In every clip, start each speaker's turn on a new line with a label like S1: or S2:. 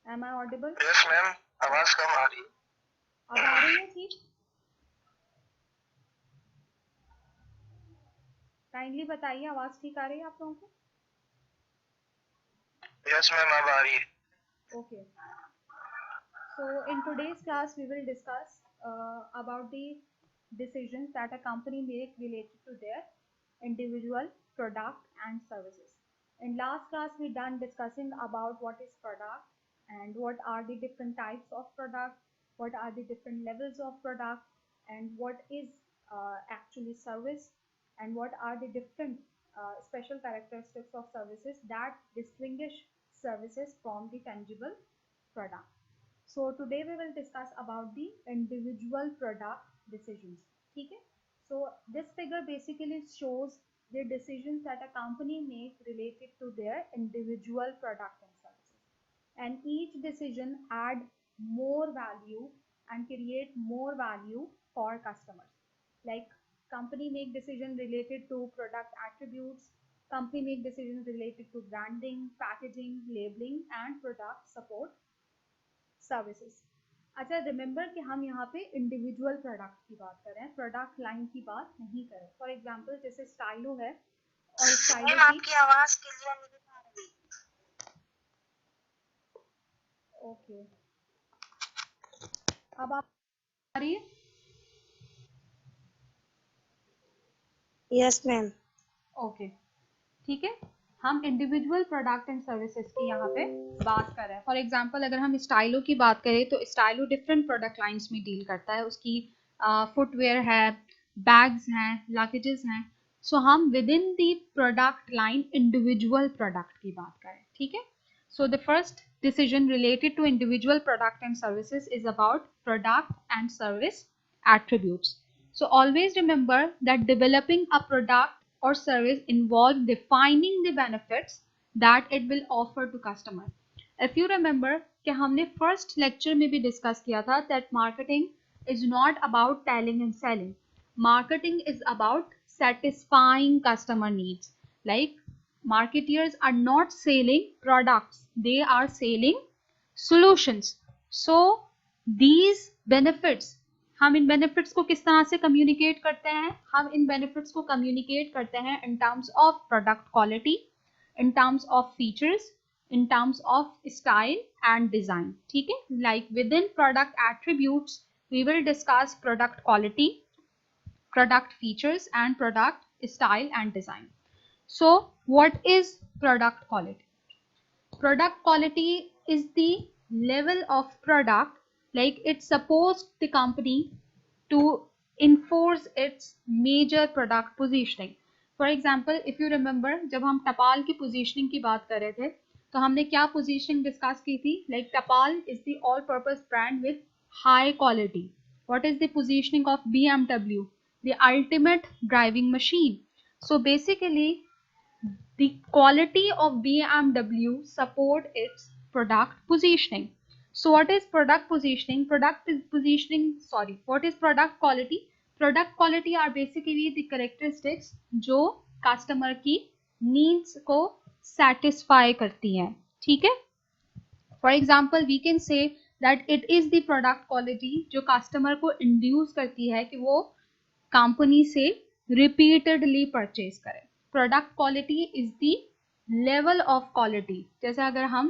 S1: Am I audible?
S2: Yes ma'am, आवाज कम आ रही है।
S1: अब आ रही है ठीक? काइंडली बताइए आवाज ठीक आ रही है आप लोगों को?
S2: यस मैम, अब आ रही है।
S1: Okay. So in today's class, we will discuss about the decisions that a company make related to their individual product and services. In last class, we done discussing about what is product and what are the different types of product, what are the different levels of product, and what is actually service, and what are the different special characteristics of services that distinguish services from the tangible product. So today we will discuss about the individual product decisions. Okay? So this figure basically shows the decisions that a company makes related to their individual product and services. And each decision add more value and create more value for customers. Like company make decision related to product attributes, company make decisions related to branding, packaging, labeling, and product support services. अच्छा remember कि हम यहाँ पे individual product की बात कर रहे हैं, प्रोडक्ट लाइन की बात नहीं कर रहे। फॉर एग्जांपल जैसे स्टाइलो है और स्टाइलो की
S2: आपकी आवाज क्लियर नहीं आ रही।
S1: ओके अब आप आ रही है?
S2: Yes ma'am.
S1: ओके ठीक है। हम इंडिविजुअल प्रोडक्ट एंड सर्विसेज की यहाँ पे बात कर रहे हैं। फॉर एग्जांपल अगर हम स्टाइलो की बात करें तो स्टाइलो डिफरेंट प्रोडक्ट लाइंस में डील करता है। उसकी फुटवेयर है, बैग्स हैं, लगेजेस हैं। सो हम with in the product line individual product की बात करें, ठीक है। So the first decision related to individual product and services is about product and service attributes. So always remember that developing a product or service involves defining the benefits that it will offer to customer. If you remember कि हमने first lecture में भी discuss किया था that marketing is not about telling and selling. Marketing is about satisfying customer needs. Like marketeers are not selling products, they are selling solutions. So these benefits, हम इन benefits को किस तरह से communicate करते हैं? हम इन बेनिफिट्स को कम्युनिकेट करते हैं in terms of product quality, in terms of features, in terms of style and design. ठीक है, like within product attributes we will discuss product quality, product features and product style and design. So what is product quality? Product quality is the level of product, like it's supposed the company to enforce its major product positioning. For example, if you remember जब हम टपाल की positioning की बात कर रहे थे तो हमने क्या positioning discuss की थी? Like टपाल is the all purpose brand with high quality. What is the positioning of BMW? The ultimate driving machine. So basically the quality of BMW support its product positioning. So what is product positioning? What is product quality? Product quality are basically the characteristics जो customer की needs को satisfy करती हैं, ठीक है। For example, we can say that it is the product quality जो customer को induce करती है कि वो कंपनी से रिपीटेडली परचेज करें। Product quality is the level of quality. जैसे अगर हम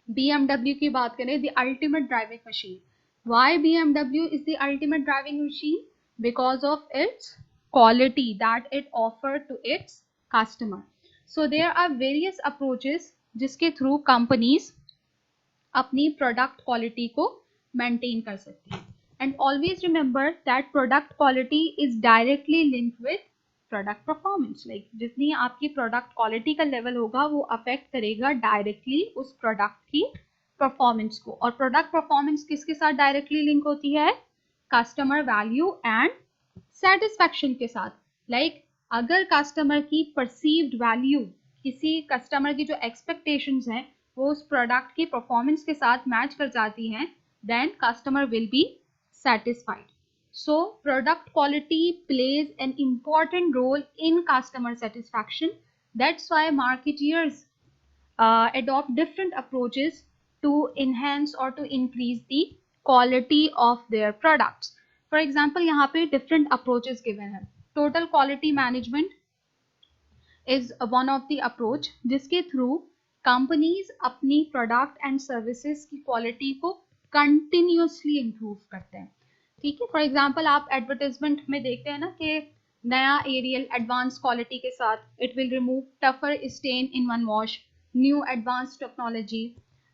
S1: BMW की बात करें, the ultimate driving machine. Why BMW is the ultimate driving machine? Because of its quality that it offer to its customer. So there are various approaches जिसके through companies अपनी product quality को maintain कर सकती हैं। And always remember that product quality is directly linked with product performance. Like जितनी आपकी product quality का level होगा वो अफेक्ट करेगा डायरेक्टली उस प्रोडक्ट की परफॉर्मेंस को। और प्रोडक्ट परफॉर्मेंस किसके साथ डायरेक्टली लिंक होती है? कस्टमर वैल्यू एंड सेटिस्फैक्शन के साथ। लाइक अगर कस्टमर की परसीव्ड वैल्यू, किसी कस्टमर की जो एक्सपेक्टेशंस हैं वो उस प्रोडक्ट की परफॉर्मेंस के साथ मैच कर जाती हैं, then customer will be satisfied. So product quality plays an important role in customer satisfaction. That's why marketeers adopt different approaches to enhance or to increase the quality of their products. For example, यहाँ पे different approaches given है. Total quality management is one of the approach जिसके through companies अपनी product and services की quality को continuously improve करते हैं. ठीक है, फॉर एग्जाम्पल आप एडवर्टाइजमेंट में देखते हैं ना कि नया एरियल एडवांस क्वालिटी के साथ it will remove tougher stain in one wash, new advance technology,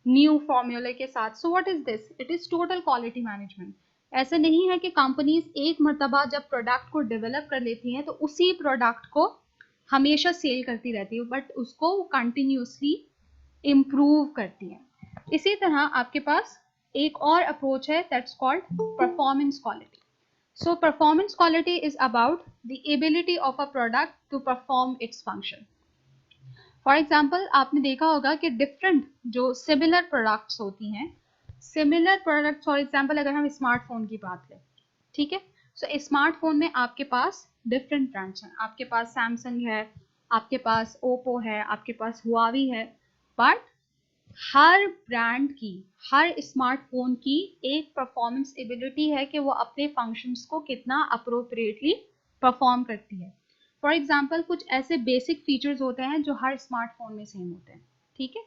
S1: new फॉर्मूले के साथ. So what is this? It is total quality management. ऐसा नहीं है कि कंपनीज एक मरतबा जब प्रोडक्ट को डेवलप कर लेती हैं तो उसी प्रोडक्ट को हमेशा सेल करती रहती है, बट उसको कंटिन्यूसली इम्प्रूव करती है. इसी तरह आपके पास एक और अप्रोच है that's called performance quality. So performance quality is about the ability of a product to perform its function. For example आपने देखा होगा कि डिफरेंट जो सिमिलर प्रोडक्ट्स होती हैं, सिमिलर प्रोडक्ट्स फॉर एग्जाम्पल अगर हम स्मार्टफोन की बात लें, ठीक है, सो स्मार्टफोन में आपके पास डिफरेंट ब्रांड्स हैं. आपके पास सैमसंग है, आपके पास ओप्पो है, आपके पास हुआवी है, बट हर ब्रांड की, हर स्मार्टफोन की एक परफॉर्मेंस एबिलिटी है कि वो अपने फंक्शंस को कितना अप्रोप्रिएटली परफॉर्म करती है. फॉर एग्जांपल कुछ ऐसे बेसिक फीचर्स होते हैं जो हर स्मार्टफोन में सेम होते हैं, ठीक है,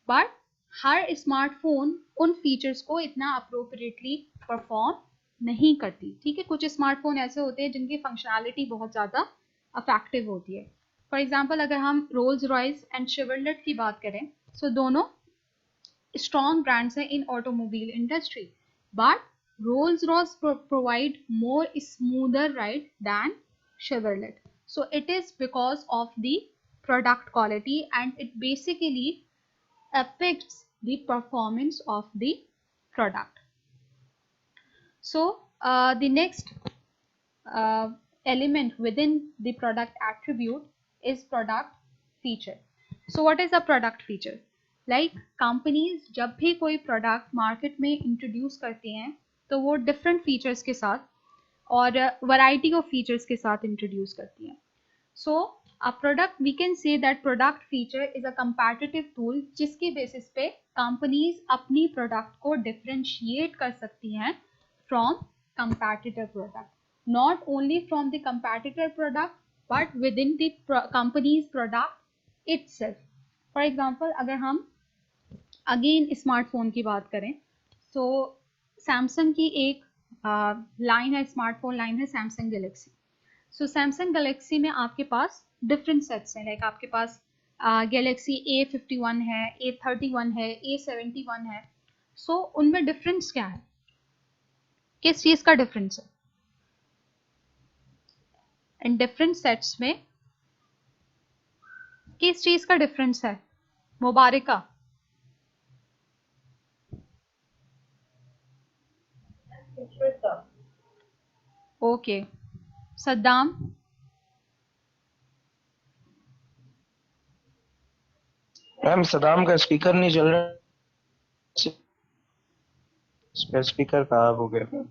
S1: बट हर स्मार्टफोन उन फीचर्स को इतना अप्रोप्रिएटली परफॉर्म नहीं करती. ठीक है, कुछ स्मार्टफोन ऐसे होते हैं जिनकी फंक्शनैलिटी बहुत ज़्यादा अफेक्टिव होती है. फॉर एग्जांपल अगर हम रोल्स रॉयस एंड शेवरलेट की बात करें, सो दोनों strong brands in automobile industry, but Rolls-Royce provide more smoother ride than Chevrolet. So it is because of the product quality and it basically affects the performance of the product. So the next element within the product attribute is product feature. So what is a product feature? Like companies जब भी कोई product market में introduce करती हैं तो वो different features के साथ और वैरायटी ऑफ फीचर्स के साथ इंट्रोड्यूस करती हैं. So a product we can say that product feature is a competitive tool जिसके बेसिस पे कंपनीज अपनी प्रोडक्ट को डिफरेंशिएट कर सकती हैं from competitor product, not only from the competitor product but within the companies product itself. For example अगर हम again smartphone की बात करें तो सैमसंग की एक लाइन है, स्मार्टफोन लाइन है सैमसंग गैलेक्सी. सो सैमसंग गैलेक्सी में आपके पास डिफरेंट सेट्स हैं, लाइक आपके पास गैलेक्सी A51 है, A31 है, A71 है. सो उनमें डिफरेंस क्या है, किस चीज़ का डिफरेंस है? इन डिफरेंट सेट्स में किस चीज़ का डिफरेंस है? मुबारका, ओके. सद्दाम,
S2: मैम सदाम का स्पीकर नहीं चल रहा, स्पीकर खराब हो गया.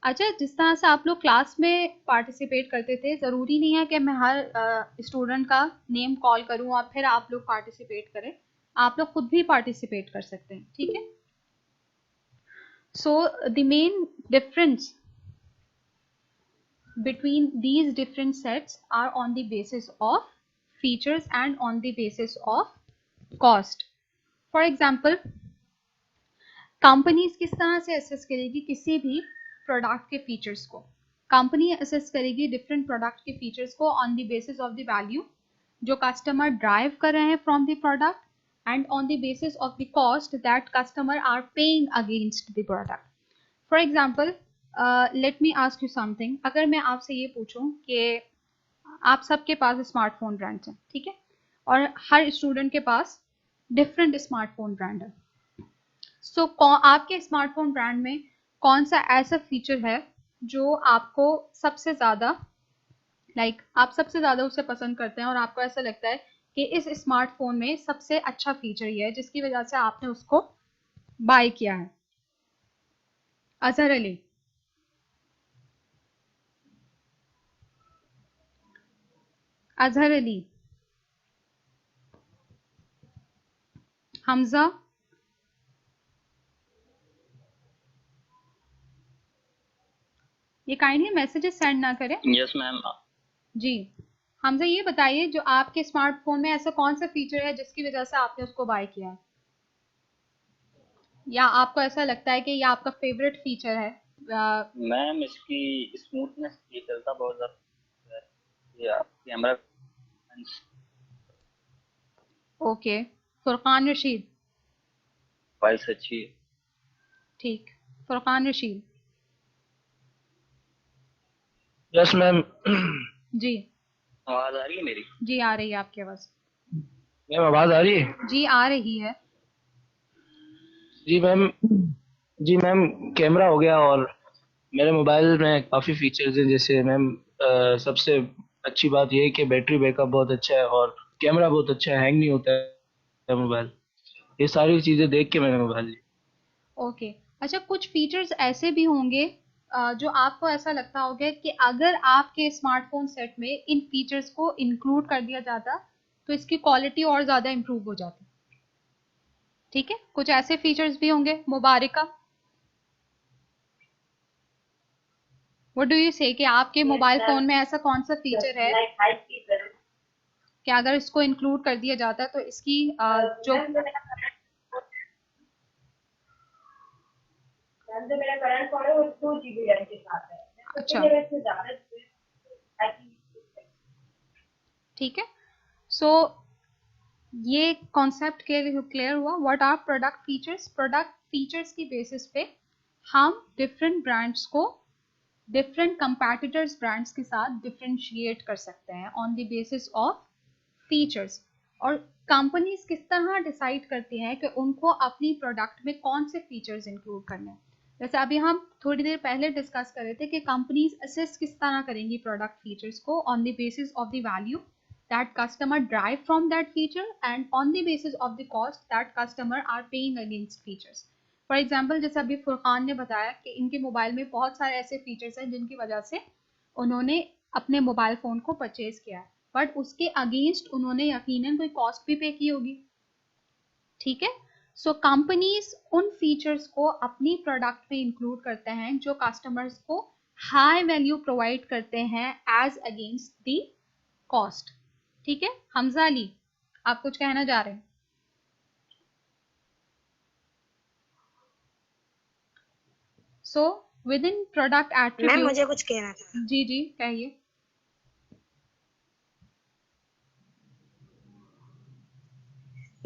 S1: अच्छा, जिस तरह से आप लोग क्लास में पार्टिसिपेट करते थे, ज़रूरी नहीं है कि मैं हर स्टूडेंट का नेम कॉल करूं और फिर आप लोग पार्टिसिपेट करें. आप लोग खुद भी पार्टिसिपेट कर सकते हैं, ठीक है. So the main difference between these different sets are on the basis of features and on the basis of cost. For example, companies किस तरह से असेस करेगी किसी भी प्रोडक्ट के फीचर्स को? कंपनी असेस करेगी डिफरेंट प्रोडक्ट के फीचर्स को on the basis of the value जो कस्टमर ड्राइव कर रहे हैं from the product and on the basis of the cost that customer are paying against the product. For example let me ask you something. अगर मैं आपसे ये पूछूं कि आप सबके पास स्मार्टफोन ब्रांड्स हैं, ठीक है, और हर स्टूडेंट के पास डिफरेंट स्मार्टफोन ब्रांड है. सो आपके स्मार्टफोन ब्रांड में कौन सा ऐसा फीचर है जो आपको सबसे ज़्यादा आप सबसे ज़्यादा उसे पसंद करते हैं और आपको ऐसा लगता है कि इस स्मार्टफोन में सबसे अच्छा फीचर ये है जिसकी वजह से आपने उसको बाय किया है? अजहर अली, अजहर अली, हमजा, ये काइंडली मैसेजेस सेंड ना करें।
S3: Yes ma'am.
S1: जी हमसे ये बताइए, जो आपके स्मार्टफोन में ऐसा कौन सा फीचर है जिसकी वजह से आपने उसको बाय किया है, या आपको ऐसा लगता है कि ये आपका फेवरेट फीचर है?
S3: मैम इसकी स्मूथनेस ये चलता बहुत ज्यादा है, ये camera.
S1: Okay, Furqan Rashid.
S3: Voice अच्छी है।
S1: ठीक, फुरकान रशीद।
S2: Yes ma'am.
S1: जी
S3: आवाज आ रही है मेरी?
S1: जी आ रही है आपकी आवाज।
S2: मैम आवाज आ रही है?
S1: जी आ रही है।
S2: जी मैम। जी मैम, कैमरा हो गया, और मेरे मोबाइल में काफ़ी फीचर्स हैं, जैसे मैम सबसे अच्छी बात यह है कि बैटरी बैकअप बहुत अच्छा है, और कैमरा बहुत अच्छा है, हैंग नहीं होता है मोबाइल। ये सारी चीज़ें देख के मैंने मोबाइल लिया।
S1: ओके, अच्छा कुछ फीचर्स ऐसे भी होंगे जो आपको ऐसा लगता होगा कि अगर आपके स्मार्टफोन सेट में इन फीचर्स को इंक्लूड कर दिया जाता तो इसकी क्वालिटी और ज़्यादा इम्प्रूव हो जाती। ठीक है, कुछ ऐसे फीचर्स भी होंगे। मुबारिका, व्हाट डू यू से कि आपके मोबाइल फोन में ऐसा कौन सा फीचर है कि अगर इसको इंक्लूड कर दिया जाता तो इसकी जो जो मेरा करंट फोन है वो 2 GB रैम के साथ है। अच्छा, ठीक है। सो ये कॉन्सेप्ट क्लियर हुआ। What are product features? Product features की बेसिस पे हम डिफरेंट ब्रांड्स को डिफरेंट कंपैटिटर्स ब्रांड्स के साथ डिफरेंशिएट कर सकते हैं on the basis of features. और कंपनीज किस तरह डिसाइड करती हैं कि उनको अपनी प्रोडक्ट में कौन से फीचर्स इंक्लूड करने हैं। जैसे अभी हम थोड़ी देर पहले डिस्कस कर रहे थे कि कंपनीज असेस किस तरह करेंगी प्रोडक्ट फीचर्स को on the basis of the value that customer derive from that feature and on the basis of the cost that customer are paying against features. For example जैसे अभी फुरकान ने बताया कि इनके मोबाइल में बहुत सारे ऐसे फीचर्स हैं जिनकी वजह से उन्होंने अपने मोबाइल फ़ोन को परचेज किया है, बट उसके अगेंस्ट उन्होंने यकीनन कोई कॉस्ट भी पे की होगी। ठीक है, सो कंपनीज उन फीचर्स को अपनी प्रोडक्ट में इंक्लूड करते हैं जो कस्टमर्स को हाई वैल्यू प्रोवाइड करते हैं एज अगेंस्ट द कॉस्ट। ठीक है, हमजा अली, आप कुछ कहना चाह रहे हैं? So with in product attribute.
S4: Ma'am मुझे कुछ कहना था।
S1: जी जी कहिए।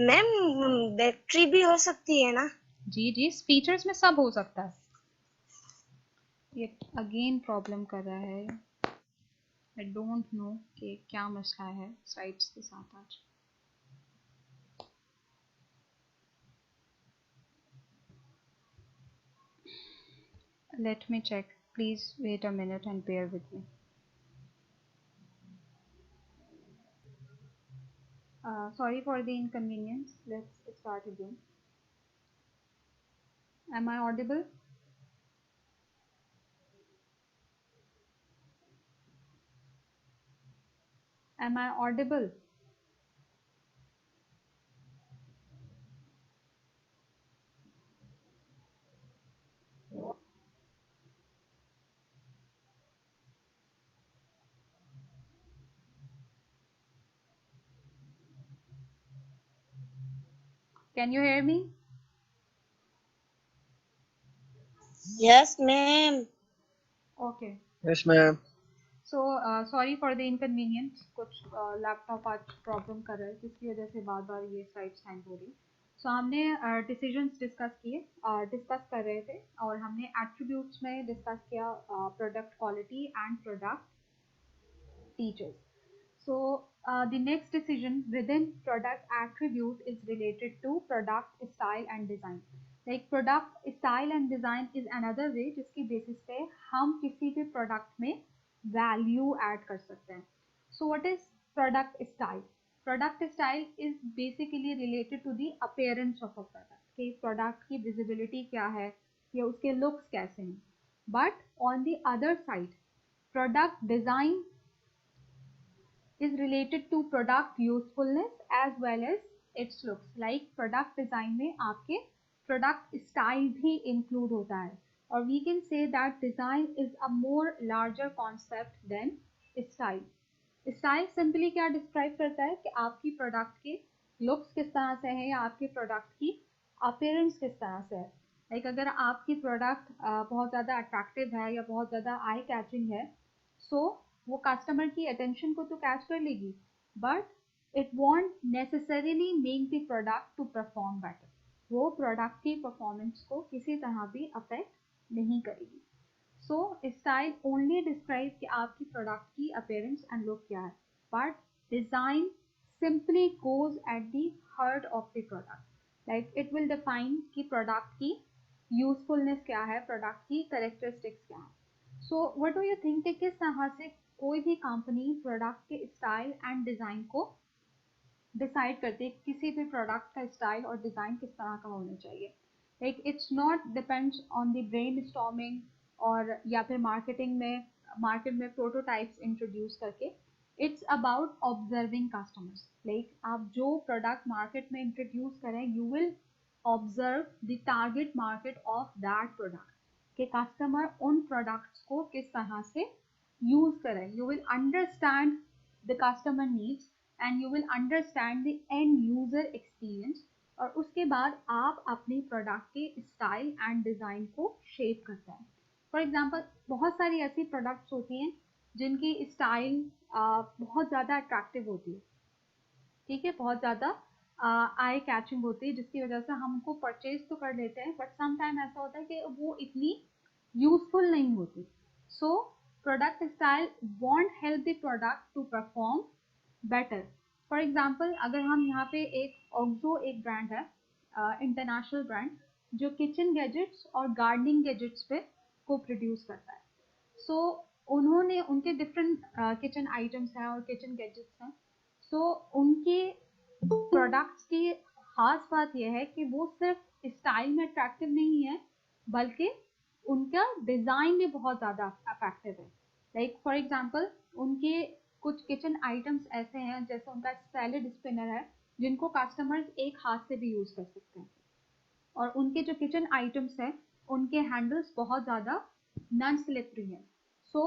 S4: मैम बैटरी भी हो सकती है ना?
S1: जी जी, फीचर्स में सब हो सकता है। ये अगेन प्रॉब्लम कर रहा है, आई डोंट नो कि क्या मसला है साइट्स के साथ आज। Let me check. Please wait a minute and bear with me. Sorry for the inconvenience. Let's start again. Am I audible? Am I audible? Can you hear me?
S4: Yes, ma'am.
S1: Okay.
S2: Yes ma'am.
S1: So sorry for the inconvenience. कुछ laptop आज problem कर रहा है जिसकी वजह से बार बार ये sites hang हो रही। सो हमने डिसीजंस डिस्कस किए, डिस्कस कर रहे थे, और हमने एट्रीब्यूट्स में डिस्कस किया product quality and product features. So the next decision within product attribute is related to product style and design. Like product style and design is another way जिसकी basis पे हम किसी भी प्रोडक्ट में value add कर सकते हैं. So what is product style? Product style is basically related to the appearance of a product. कि प्रोडक्ट की विजिबिलिटी क्या है या उसके लुक्स कैसे हैं. But on the other side, product design is related to product usefulness as well as its looks. Like product design में आपके product style भी include होता है. or we can say that design is a more larger concept than style. Style simply क्या describe करता है कि आपकी प्रोडक्ट के लुक्स किस तरह से है या आपकी प्रोडक्ट की अपीयरेंस किस तरह से है। लाइक अगर आपकी प्रोडक्ट बहुत ज़्यादा अट्रैक्टिव है या बहुत ज़्यादा आई कैचिंग है, सो वो कस्टमर की अटेंशन को तो कैच कर लेगी, but it won't necessarily make the product to perform better. वो प्रोडक्ट की परफॉर्मेंस को किसी तरह भी अफेक्ट नहीं करेगी। सो स्टाइल ओनली डिस्क्राइब कि आपकी प्रोडक्ट की अपीयरेंस एंड लुक क्या है, but design simply goes at the heart of the product. Like it will define कि प्रोडक्ट की यूजफुलनेस क्या है, प्रोडक्ट की करेक्टरिस्टिक्स क्या है। So what do you think कि किस तरह से कोई भी कंपनी प्रोडक्ट के स्टाइल एंड डिज़ाइन को डिसाइड करती है, किसी भी प्रोडक्ट का स्टाइल और डिज़ाइन किस तरह का होना चाहिए। Like it's not depends on the brain storming और या फिर मार्केट में प्रोटोटाइप्स इंट्रोड्यूस करके। It's about observing customers. Like आप जो प्रोडक्ट मार्केट में इंट्रोड्यूस करें, you will observe the target market of that product, कि कस्टमर उन प्रोडक्ट्स को किस तरह से यूज करें। You will understand the customer needs and you will understand the end user experience, और उसके बाद आप अपनी प्रोडक्ट के स्टाइल एंड डिज़ाइन को शेप करते हैं। फॉर एग्जांपल बहुत सारी ऐसी प्रोडक्ट्स होती हैं जिनकी स्टाइल बहुत ज़्यादा अट्रैक्टिव होती है, ठीक है, बहुत ज़्यादा आई कैचिंग होती है, जिसकी वजह से हम उनको परचेज तो कर लेते हैं, बट समटाइम ऐसा होता है कि वो इतनी यूजफुल नहीं होती। So product style won't help the product to perform better. For example अगर हम यहाँ पे ऑक्सो एक ब्रांड है, इंटरनेशनल ब्रांड, जो किचन गैजेट्स और गार्डनिंग गैजेट्स पे को प्रोड्यूस करता है। सो उन्होंने उनके डिफरेंट किचन आइटम्स हैं और किचन गैजेट्स हैं। सो उनके प्रोडक्ट्स की खास बात यह है कि वो सिर्फ स्टाइल में अट्रैक्टिव नहीं है, बल्कि उनका डिज़ाइन भी बहुत ज़्यादा अट्रैक्टिव है। लाइक फॉर एग्जांपल उनके कुछ किचन आइटम्स ऐसे हैं, जैसे उनका सैलेड स्पिनर है, जिनको कस्टमर्स एक हाथ से भी यूज़ कर सकते हैं, और उनके जो किचन आइटम्स हैं उनके हैंडल्स बहुत ज़्यादा नॉन स्लिपरी हैं। So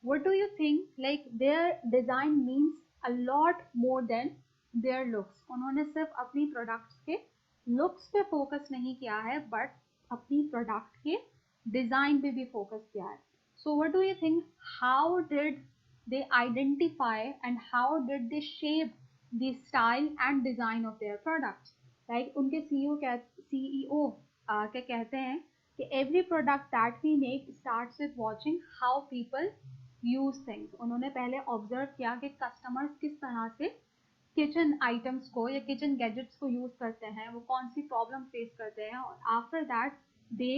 S1: what do you think, like their design means a lot more than their looks. उन्होंने सिर्फ अपनी प्रोडक्ट्स के लुक्स पे फोकस नहीं किया है, बट अपनी प्रोडक्ट के डिज़ाइन पे भी फोकस किया है। So what do you think, how did they identify and how did they shape the style and design of their products? Like उनके CEO क्या कहते हैं कि every product that we make starts with watching how people use things। उन्होंने पहले observe किया कि customers किस तरह से किचन आइटम्स को या किचन गैजेट्स को यूज करते हैं, वो कौन सी प्रॉब्लम फेस करते हैं, और after that they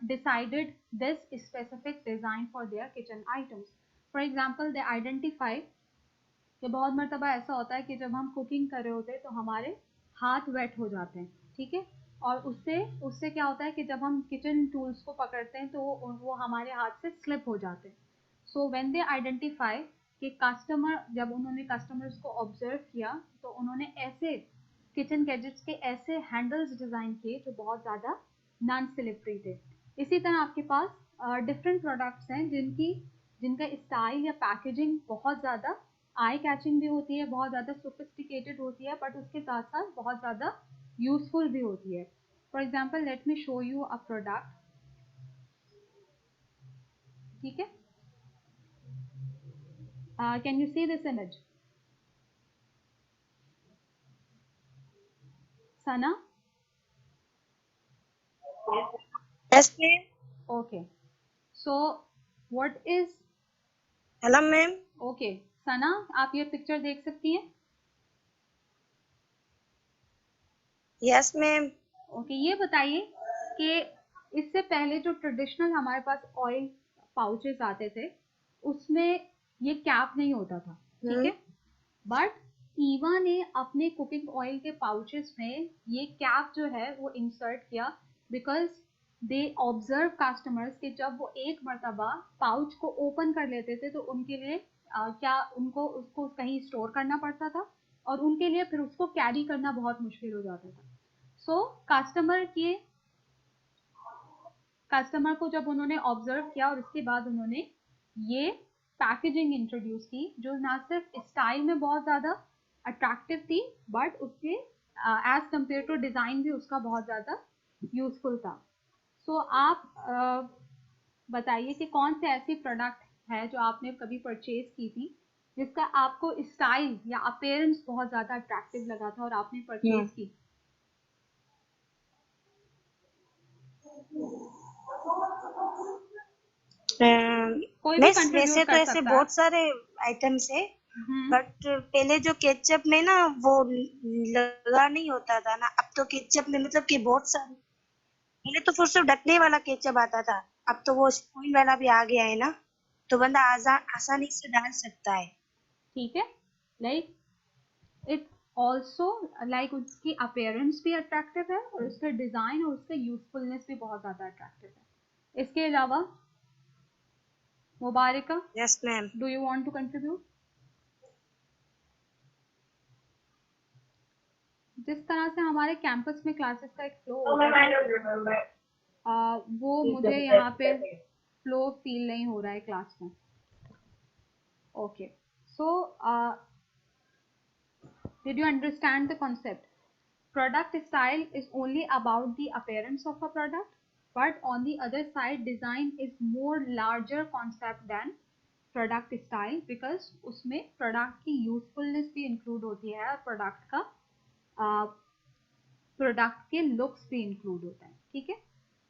S1: decided this specific design for their kitchen items. For example they identify कि बहुत मरतबा ऐसा होता है कि जब हम कुकिंग कर रहे होते हैं तो हमारे हाथ वेट हो जाते हैं, ठीक है, और उससे उससे क्या होता है कि जब हम किचन टूल्स को पकड़ते हैं तो वो हमारे हाथ से स्लिप हो जाते हैं। सो व्हेन दे आइडेंटिफाई कि कस्टमर, जब उन्होंने कस्टमर्स को ऑब्जर्व किया तो उन्होंने ऐसे किचन गैजेट्स के ऐसे हैंडल्स डिज़ाइन किए जो बहुत ज़्यादा नॉन स्लिपरी थे। इसी तरह आपके पास डिफरेंट प्रोडक्ट्स हैं जिनका स्टाइल या पैकेजिंग बहुत ज़्यादा आई कैचिंग भी होती है, बहुत ज़्यादा सोफिस्टिकेटेड होती है, बट उसके साथ साथ बहुत ज़्यादा यूजफुल भी होती है। For example let me show you a product, ठीक है, can you see this image? Sana?
S4: Yes, ma'am.
S1: Okay, so what is,
S4: Hello, ma'am.
S1: Okay Sana, आप ये पिक्चर देख सकती हैं?
S4: Yes, ma'am.
S1: ओके, ये बताइए कि इससे पहले जो ट्रेडिशनल हमारे पास ऑयल पाउचेस आते थे उसमें ये कैप नहीं होता था, ठीक है, बट ईवा ने अपने कुकिंग ऑयल के पाउचेस में ये कैप जो है वो इंसर्ट किया, बिकॉज दे ऑब्जर्व कस्टमर्स कि जब वो एक मरतबा पाउच को ओपन कर लेते थे तो उनके लिए क्या उनको उसको कहीं स्टोर करना पड़ता था, और उनके लिए फिर उसको कैरी करना बहुत मुश्किल हो जाता था। सो कस्टमर को जब उन्होंने ऑब्जर्व किया और उसके बाद उन्होंने ये पैकेजिंग इंट्रोड्यूस की जो ना सिर्फ स्टाइल में बहुत ज़्यादा अट्रैक्टिव थी बट उसके एज कम्पेयर टू डिज़ाइन भी उसका बहुत ज़्यादा यूजफुल था। सो आप बताइए कि कौन से ऐसी प्रोडक्ट है जो आपने कभी परचेज की थी जिसका आपको स्टाइल या अपीयरेंस बहुत ज़्यादा अट्रैक्टिव लगा था और आपने परचेज की। कोई भी
S4: वैसे
S1: कंट्रीब्यूट
S4: तो
S1: कर
S4: ऐसे
S1: सकता है।
S4: बहुत सारे आइटम्स है बट पहले जो केचप में ना वो लगा नहीं होता था ना, अब तो केचप में मतलब कि बहुत सारे, पहले तो फिर सिर्फ ढकने वाला केचप आता था, अब तो वो स्पून वाला भी आ गया है ना, तो बंदा आसानी से डाल सकता है।
S1: ठीक है, लाइक इट ऑल्सो लाइक उसकी अपीयरेंस भी अट्रैक्टिव है और उसका डिज़ाइन और उसका यूजफुलनेस भी बहुत ज़्यादा अट्रैक्टिव है। इसके अलावा Mubarika,
S4: yes ma'am.
S1: Do you want to contribute? जिस तरह से हमारे कैंपस में क्लासेस का एक फ्लो होता है वो मुझे यहाँ पे फ्लो फील नहीं हो रहा है क्लास में। Okay, so did you understand the concept? Product style is only about the appearance of a product, but on the other side design is more larger concept than product style because उसमें product की usefulness भी include होती है और product के looks भी include होता है। ठीक है,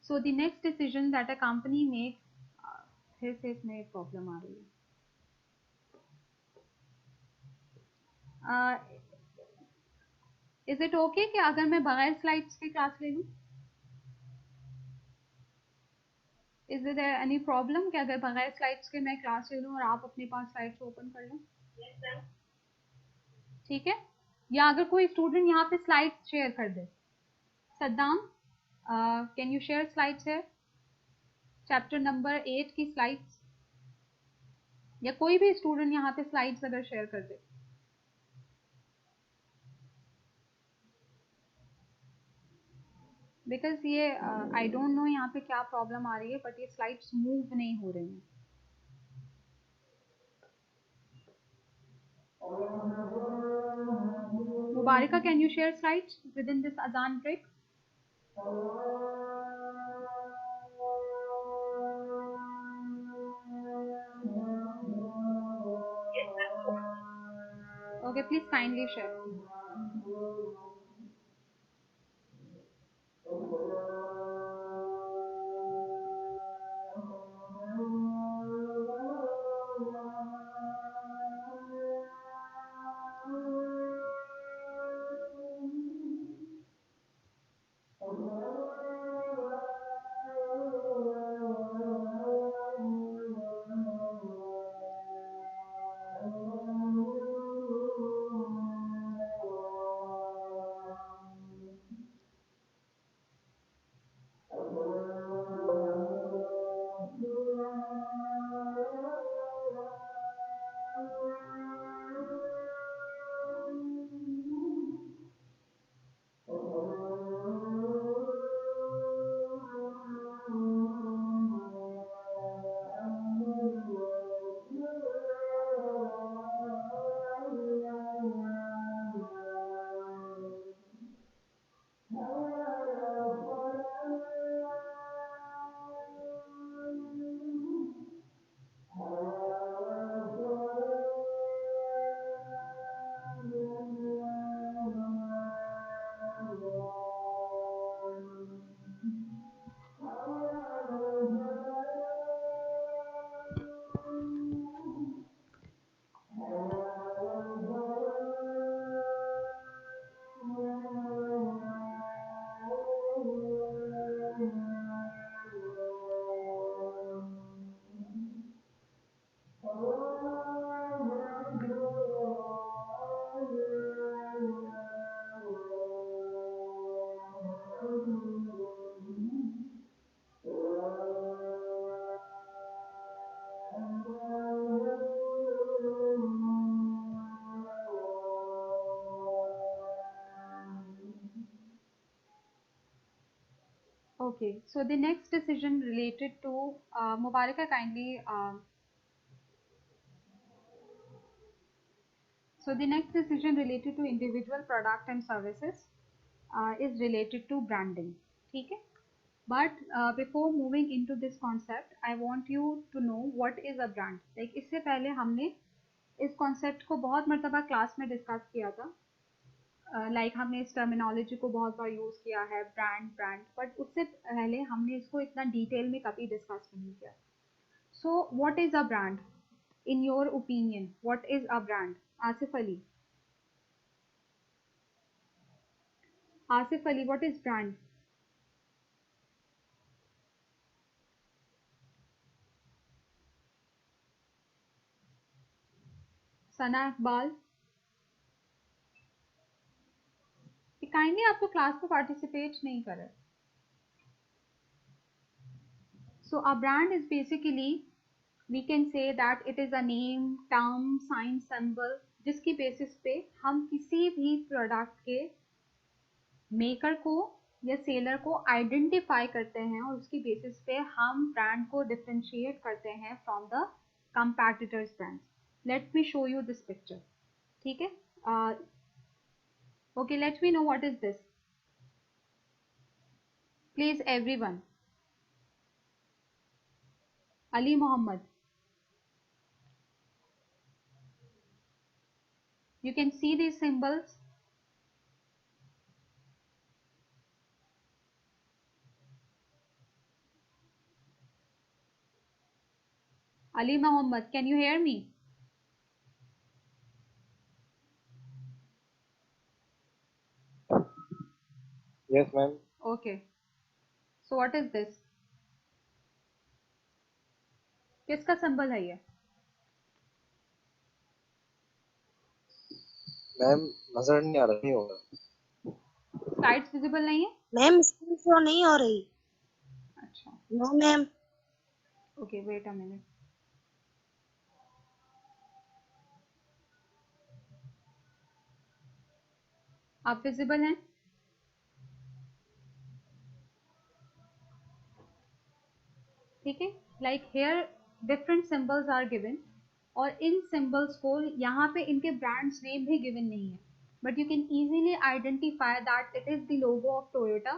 S1: so the next decision that a company makes फिर से इसमें एक प्रॉब्लम आ रही है। इज इट ओके कि अगर मैं बगैर स्लाइड्स की क्लास ले लूं? इज देयर एनी प्रॉब्लम कि अगर बगैर स्लाइड्स के मैं क्लास ले लूं और आप अपने पास स्लाइड्स ओपन कर लो? ठीक है, या अगर कोई स्टूडेंट यहाँ पे स्लाइड्स शेयर कर दे। Saddam, can you share slides है चैप्टर नंबर 8 की स्लाइड्स, या कोई भी स्टूडेंट यहाँ पे स्लाइड्स अगर शेयर कर दे। बिकॉज ये आई डोंट नो यहाँ पे क्या प्रॉब्लम आ रही है बट ये स्लाइड्स मूव नहीं हो रही हैं। Mubarika, can you share slides within this Azan break? Okay, please kindly share. Okay, so the next decision related to Mubaraka kindly. So the next decision related to individual product and services is related to branding. ठीक है? But before moving into this concept, I want you to know what is a brand. Like इससे पहले हमने इस concept को बहुत मर्तबा class में डिस्कस किया था. लाइक हमने इस टर्मिनोलॉजी को बहुत बार यूज़ किया है, ब्रांड, बट उससे पहले हमने इसको इतना डिटेल में कभी डिस्कस नहीं किया. So what is a brand in your opinion? What is a brand? Asif Ali, what is brand? Sana Iqbal, kindly आपको क्लास में पार्टिसिपेट नहीं कर रहे. So a brand is basically we can say that it is a name, term, sign, symbol जिसकी basis पे हम किसी भी प्रोडक्ट के मेकर को या सेलर को आइडेंटिफाई करते हैं और उसकी बेसिस पे हम ब्रांड को डिफरेंशिएट करते हैं from the competitors brands. Let me show you this picture. ठीक है? Okay, let me know what is this. Please everyone. Ali Mohammad, you can see these symbols. Ali Muhammad, can you hear me?
S5: Yes, ma'am.
S1: Okay. So what is this? किसका symbol है ये?
S5: Ma'am नजर नहीं आ रही होगा.
S1: Slides visible नहीं है?
S4: Ma'am screen show नहीं हो रही.
S1: अच्छा.
S4: No ma'am.
S1: Okay, wait a minute. आप विजिबल हैं? ठीक है? Like here different symbols are given और इन सिंबल्स को यहाँ पे इनके ब्रांड्स नेम भी गिवन नहीं है, but you can easily identify that it is the logo of Toyota,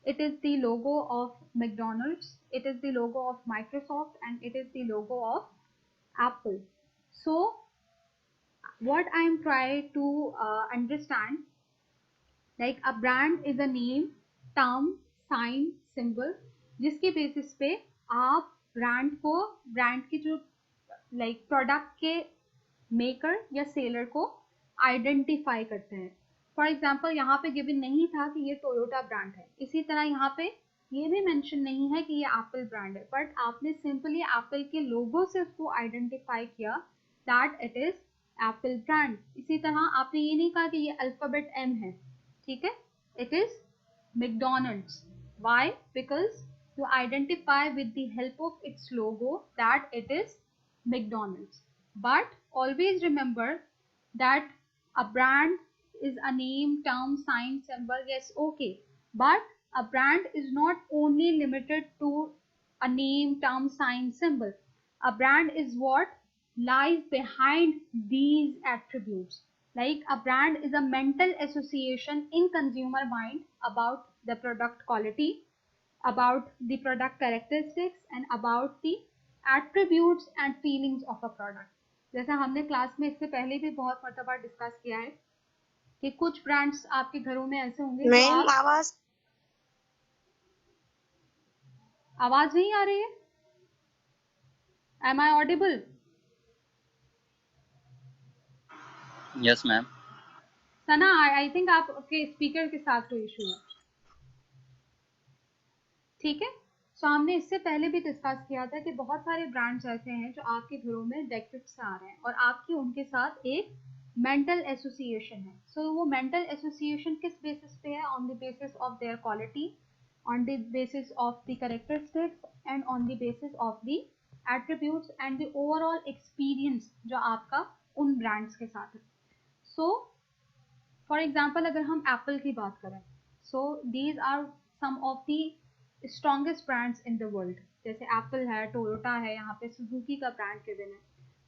S1: it is the logo of McDonald's, it is the logo of Microsoft, and it is the logo of Apple. So what I am trying to understand, like a brand is a name, term, sign, symbol जिसके basis पे आप brand की जो like product के maker या seller को identify करते हैं. फॉर एग्जाम्पल यहाँ पे गिवन नहीं था कि ये टोयोटा ब्रांड है. इसी तरह यहाँ पे ये भी मेंशन नहीं है कि ये एप्पल ब्रांड है, बट आपने सिंपली एप्पल के लोगो से उसको आइडेंटिफाई किया that it is Apple brand. इसी तरह आपने ये नहीं कहा कि ये अल्फाबेट एम है. ठीक है? It is McDonald's. Why? Because you identify with the help of its logo that it is McDonald's. But always remember that a brand is a name, term, sign, symbol. Yes, okay. But a brand is not only limited to a name, term, sign, symbol. A brand is what lies behind these attributes. Like a brand is a mental association in consumer mind about the product quality, about the product characteristics, and about the attributes and feelings of a product. जैसा हमने class में इससे पहले भी बहुत मर्तबा discuss किया है कि कुछ ब्रांड्स आपके घरों में ऐसे होंगे.
S4: मैम
S1: आवाज नहीं आ रही है? Am I audible?
S3: Yes, ma'am.
S1: Sana, I think आपके स्पीकर के साथ कोई इशू है. ठीक है? सो हमने इससे पहले भी डिस्कस किया था कि बहुत सारे ब्रांड्स ऐसे हैं जो आपके घरों में डेक्टिव से आ रहे हैं और आपकी उनके साथ एक मेंटल एसोसिएशन है. सो वो मेंटल एसोसिएशन किस बेसिस पे है? On the basis of there quality, on the basis of the characteristics, and on the basis of the attributes and the overall experience जो आपका उन ब्रांड्स के साथ है. सो फॉर एग्जाम्पल अगर हम एप्पल की बात करें, so these are some of the strongest brands in the world, जैसे एप्पल है, टोयोटा है, यहाँ पे सुजुकी का ब्रांड गिवन है.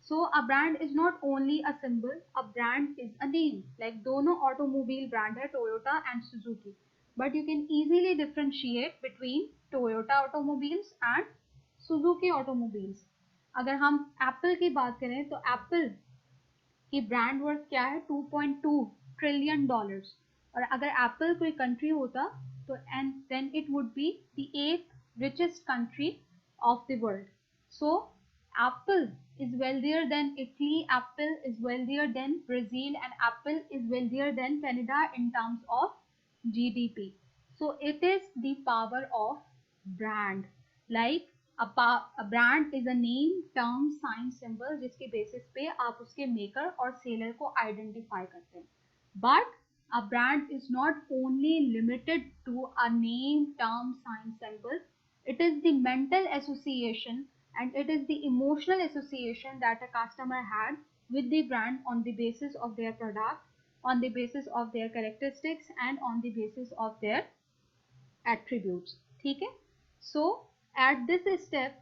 S1: So a brand is not only a symbol, a brand is a name. Like दोनों ऑटोमोबाइल ब्रांड है, Toyota and Suzuki, but you can easily differentiate between Toyota automobiles and Suzuki automobiles. अगर हम Apple की बात करें तो Apple की brand worth क्या है, $2.2 ट्रिलियन. और अगर एप्पल कोई कंट्री होता तो and then it would be the 8th richest country of the world. So Apple is wealthier than Italy, Apple is wealthier than Brazil, and Apple is wealthier than Canada in terms of GDP. So it is the power of brand. Like a brand is a name, term, sign, symbol जिसके basis पे आप उसके maker और seller को identify करते हैं. But a brand is not only limited to a name, term, sign, symbol. It is the mental association and it is the emotional association that a customer had with the brand on the basis of their product, on the basis of their characteristics, and on the basis of their attributes. ठीक है. So at this step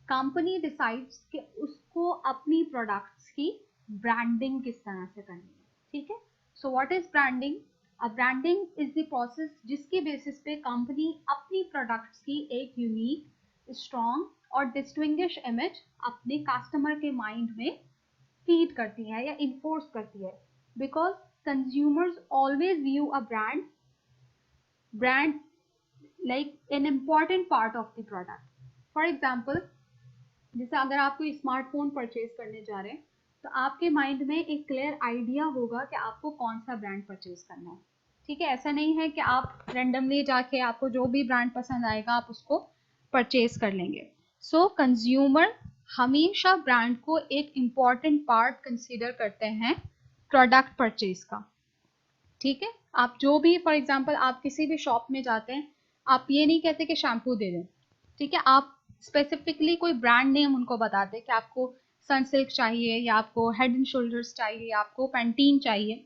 S1: company decides कि उसको अपनी products की branding किस तरह से करनी है. ठीक है. So what is branding? A branding is the process जिसके बेसिस पे कंपनी अपनी प्रोडक्ट्स की एक यूनिक, स्ट्रॉन्ग और डिस्टिंग्विश इमेज अपने कस्टमर के माइंड में फीड करती है या इन्फोर्स करती है. Because consumers always view a brand like an important part of the product. For example, जैसे अगर आप कोई स्मार्टफोन परचेज करने जा रहे हैं तो आपके माइंड में एक क्लियर आइडिया होगा कि आपको कौन सा ब्रांड परचेज करना है. ठीक है. ऐसा नहीं है कि आप रेंडमली जाके आपको जो भी ब्रांड पसंद आएगा आप उसको परचेज कर लेंगे. सो कंज्यूमर हमेशा ब्रांड को एक इम्पॉर्टेंट पार्ट कंसीडर करते हैं प्रोडक्ट परचेज का. ठीक है. आप जो भी, फॉर एग्जाम्पल आप किसी भी शॉप में जाते हैं, आप ये नहीं कहते कि शैम्पू दे दें. ठीक है. आप स्पेसिफिकली कोई ब्रांड नेम उनको बताते कि आपको सनसिल्क चाहिए या आपको हेड एंड शोल्डर्स चाहिए या आपको पैंटीन चाहिए.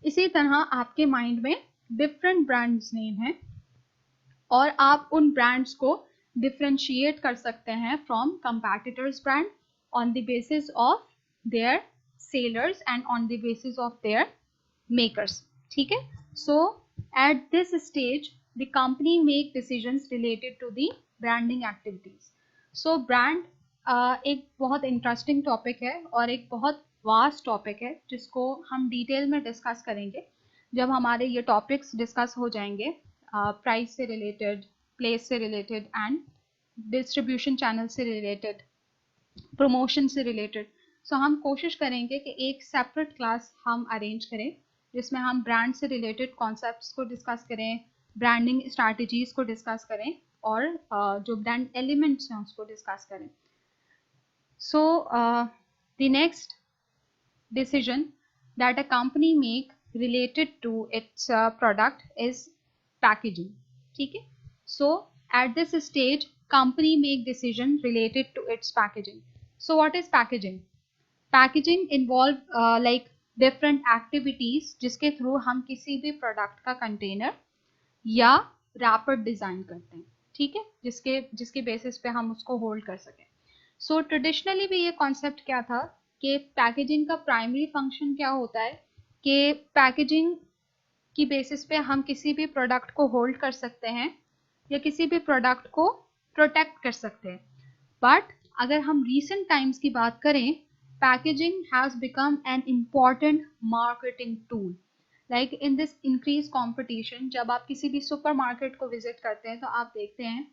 S1: इसी तरह आपके माइंड में डिफरेंट ब्रांड्स नेम हैं और आप उन ब्रांड्स को डिफरेंशिएट कर सकते हैं from competitors brand on the basis of their sellers and on the basis of their makers. ठीक है. So at this stage the company make decisions related to the branding activities. So brand एक बहुत interesting topic है और एक बहुत vast topic है जिसको हम डिटेल में डिस्कस करेंगे जब हमारे ये टॉपिक्स डिस्कस हो जाएंगे. प्राइस से रिलेटेड, प्लेस से रिलेटेड एंड डिस्ट्रीब्यूशन चैनल से रिलेटेड, प्रमोशन से रिलेटेड. सो हम कोशिश करेंगे कि एक सेपरेट क्लास हम अरेंज करें जिसमें हम ब्रांड से रिलेटेड कॉन्सेप्ट्स को डिस्कस करें, ब्रांडिंग स्ट्रैटेजीज को डिस्कस करें और जो ब्रांड एलिमेंट्स हैं उसको डिस्कस करें. So the next decision that a company make related to its product is packaging. ठीक है. So at this stage company make decision related to its packaging. So what is packaging? Packaging involve like different activities जिसके थ्रू हम किसी भी product का container या wrapper design करते हैं. ठीक है. जिसके बेसिस पे हम उसको होल्ड कर सकें. सो ट्रेडिशनली भी ये कॉन्सेप्ट क्या था कि पैकेजिंग का प्राइमरी फंक्शन क्या होता है कि पैकेजिंग की बेसिस पे हम किसी भी प्रोडक्ट को होल्ड कर सकते हैं या किसी भी प्रोडक्ट को प्रोटेक्ट कर सकते हैं. बट अगर हम रीसेंट टाइम्स की बात करें, packaging has become an important marketing tool. Like in this increase competition, जब आप किसी भी सुपरमार्केट को विजिट करते हैं तो आप देखते हैं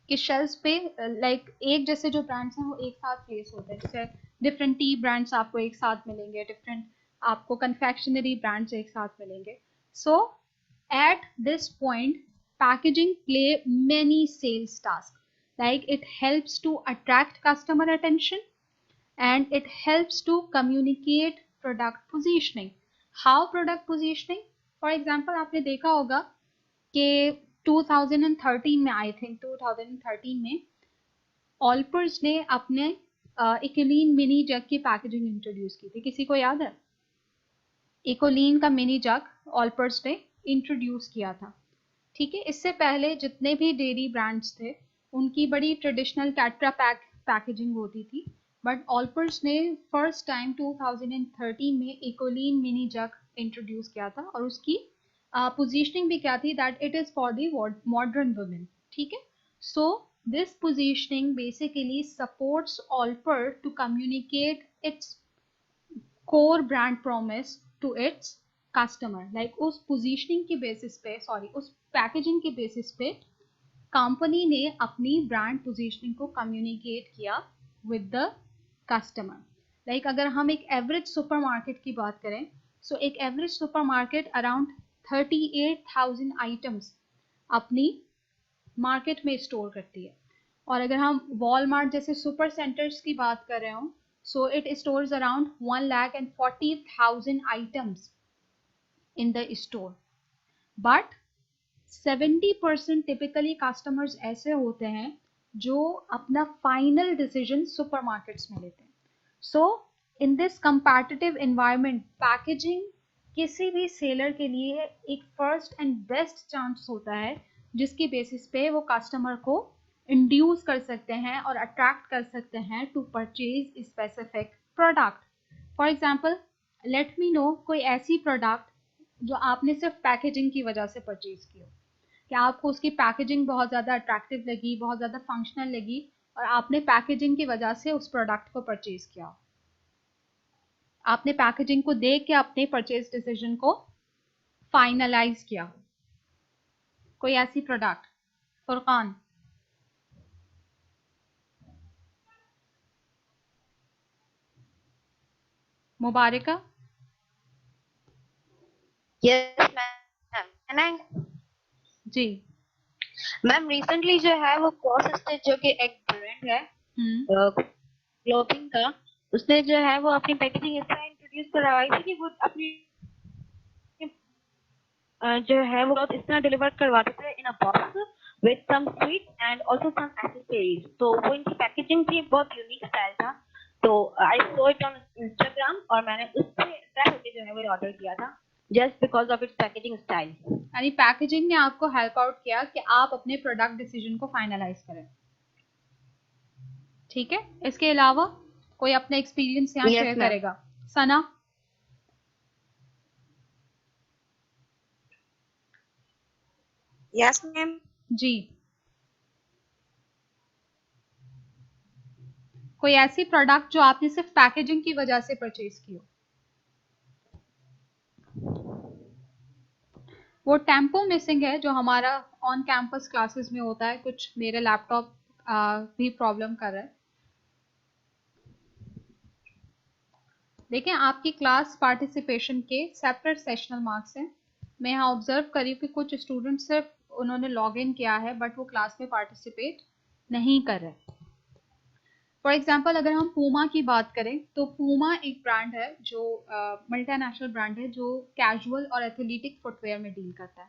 S1: कि शेल्फ्स पे लाइक एक जैसे जो ब्रांड्स हैं वो एक साथ प्लेस होते हैं. जैसे डिफरेंट टी ब्रांड्स आपको एक साथ मिलेंगे, डिफरेंट आपको कन्फेक्शनरी ब्रांड्स एक साथ मिलेंगे. So at this point packaging play many sales task. Like it helps to attract customer attention and it helps to communicate product positioning. How product positioning? For example, आपने देखा होगा कि 2013 में, I think 2013 में ऑल्पर्स ने अपने इकोलीन मिनी जग की packaging introduce की थी. किसी को याद है? इकोलीन का मिनी जग ऑल्पर्स ने इंट्रोड्यूस किया था. ठीक है, इससे पहले जितने भी डेयरी ब्रांड्स थे उनकी बड़ी ट्रेडिशनल कैट्रा पैक पैकेजिंग होती थी, बट ऑल्पर्स ने फर्स्ट टाइम 2013 में इकोलीन मिनी जग इंट्रोड्यूस किया था, और उसकी पोजीशनिंग भी क्या थी, that it is for the modern women. ठीक है, so this positioning basically supports Olpers to communicate its core brand promise to its customer. Like उस पोजीशनिंग के बेसिस पे, सॉरी उस पैकेजिंग के बेसिस पे कंपनी ने अपनी ब्रांड पोजीशनिंग को कम्युनिकेट किया विद द कस्टमर। लाइक अगर हम एक एवरेज सुपरमार्केट की बात करें, सो एक एवरेज सुपरमार्केट अराउंड 38,000 आइटम्स अपनी मार्केट में स्टोर करती है, और अगर हम वॉलमार्ट जैसे सुपर सेंटर्स की बात कर रहे हो, so it stores around 1,40,000 items in the store, but 70% typically customers ऐसे होते हैं जो अपना final decision supermarkets में लेते हैं। So in this competitive environment, packaging किसी भी सेलर के लिए एक फर्स्ट एंड बेस्ट चांस होता है जिसकी बेसिस पे वो कस्टमर को इंड्यूस कर सकते हैं और अट्रैक्ट कर सकते हैं to purchase specific product. For example, let me know कोई ऐसी प्रोडक्ट जो आपने सिर्फ पैकेजिंग की वजह से परचेज की हो, कि आपको उसकी पैकेजिंग बहुत ज़्यादा अट्रैक्टिव लगी, बहुत ज़्यादा फंक्शनल लगी, और आपने पैकेजिंग की वजह से उस प्रोडक्ट को परचेज किया। आपने पैकेजिंग को देख के अपने परचेज डिसीजन को फाइनलाइज किया। कोई ऐसी product? Furqan? Mubarika?
S6: Yes ma'am.
S1: जी
S6: मैम रिसेंटली जो है वो क्रॉस स्टिच जो कि एक ब्रांड है क्लोथिंग का, उसने जो है वो अपनी पैकेजिंग इस तरह इंट्रोड्यूस करवाई थी कि वो अपनी जो है वो इस तरह डिलीवर करवाते थे in a box with some sweet and also some accessories. तो वो इनकी पैकेजिंग थी, बहुत यूनिक स्टाइल था। तो I saw it on Instagram और मैंने उससे इंस्पायर होकर जो है वो ऑर्डर किया था just because of it's packaging style.
S1: यानी पैकेजिंग ने आपको हेल्प आउट किया कि आप अपने प्रोडक्ट डिसीजन को फाइनलाइज करें। ठीक है, इसके अलावा कोई अपना एक्सपीरियंस यहाँ शेयर करेगा? सना?
S4: Yes ma'am.
S1: जी, कोई ऐसी प्रोडक्ट जो आपने सिर्फ पैकेजिंग की वजह से परचेज की हो? वो टेम्पो मिसिंग है जो हमारा ऑन कैंपस क्लासेस में होता है। कुछ मेरे लैपटॉप भी प्रॉब्लम कर रहा है। देखें, आपकी क्लास पार्टिसिपेशन के सेपरेट सेशनल मार्क्स हैं। मैं यहाँ ऑब्जर्व करी कि कुछ स्टूडेंट सिर्फ उन्होंने लॉग इन किया है बट वो क्लास में पार्टिसिपेट नहीं कर रहे। फॉर एग्जाम्पल, अगर हम पूमा की बात करें तो पूमा एक ब्रांड है जो मल्टीनेशनल ब्रांड है जो कैजुअल और एथलेटिक फुटवेयर में डील करता है।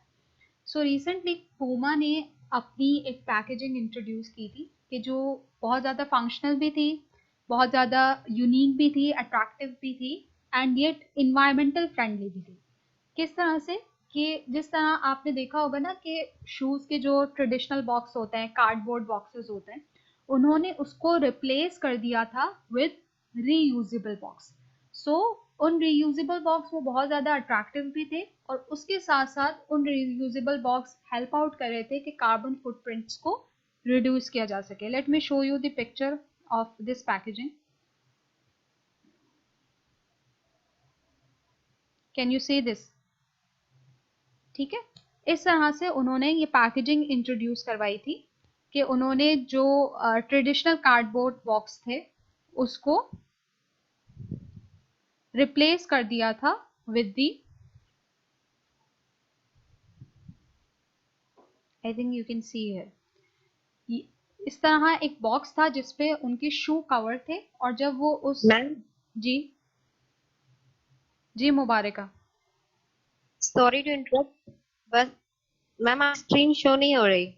S1: सो रिसेंटली पूमा ने अपनी एक पैकेजिंग इंट्रोड्यूस की थी कि जो बहुत ज़्यादा फंक्शनल भी थी, बहुत ज़्यादा यूनिक भी थी, अट्रैक्टिव भी थी, एंड येट इन्वायरमेंटल फ्रेंडली भी थी। किस तरह से कि जिस तरह आपने देखा होगा ना कि शूज़ के जो ट्रेडिशनल बॉक्स होते हैं, कार्डबोर्ड बॉक्सेस होते हैं, उन्होंने उसको रिप्लेस कर दिया था विद रीयूजेबल बॉक्स। सो उन रीयूजेबल बॉक्स वो बहुत ज़्यादा अट्रैक्टिव भी थे, और उसके साथ साथ उन रीयूजेबल बॉक्स हेल्प आउट कर रहे थे कि कार्बन फुटप्रिंट्स को रिड्यूस किया जा सके। Late me show you the picture of this packaging. Can you see this? ठीक है, इस तरह से उन्होंने ये पैकेजिंग इंट्रोड्यूस करवाई थी कि उन्होंने जो ट्रेडिशनल कार्डबोर्ड बॉक्स थे उसको रिप्लेस कर दिया था with the, I think you can see here, इस तरह एक बॉक्स था जिसपे उनके शू कवर थे, और जब वो उस
S6: मैम
S1: जी जी मुबारका,
S6: सॉरी टू इंटरप्ट, बस मैम आप स्क्रीन शो नहीं हो रही।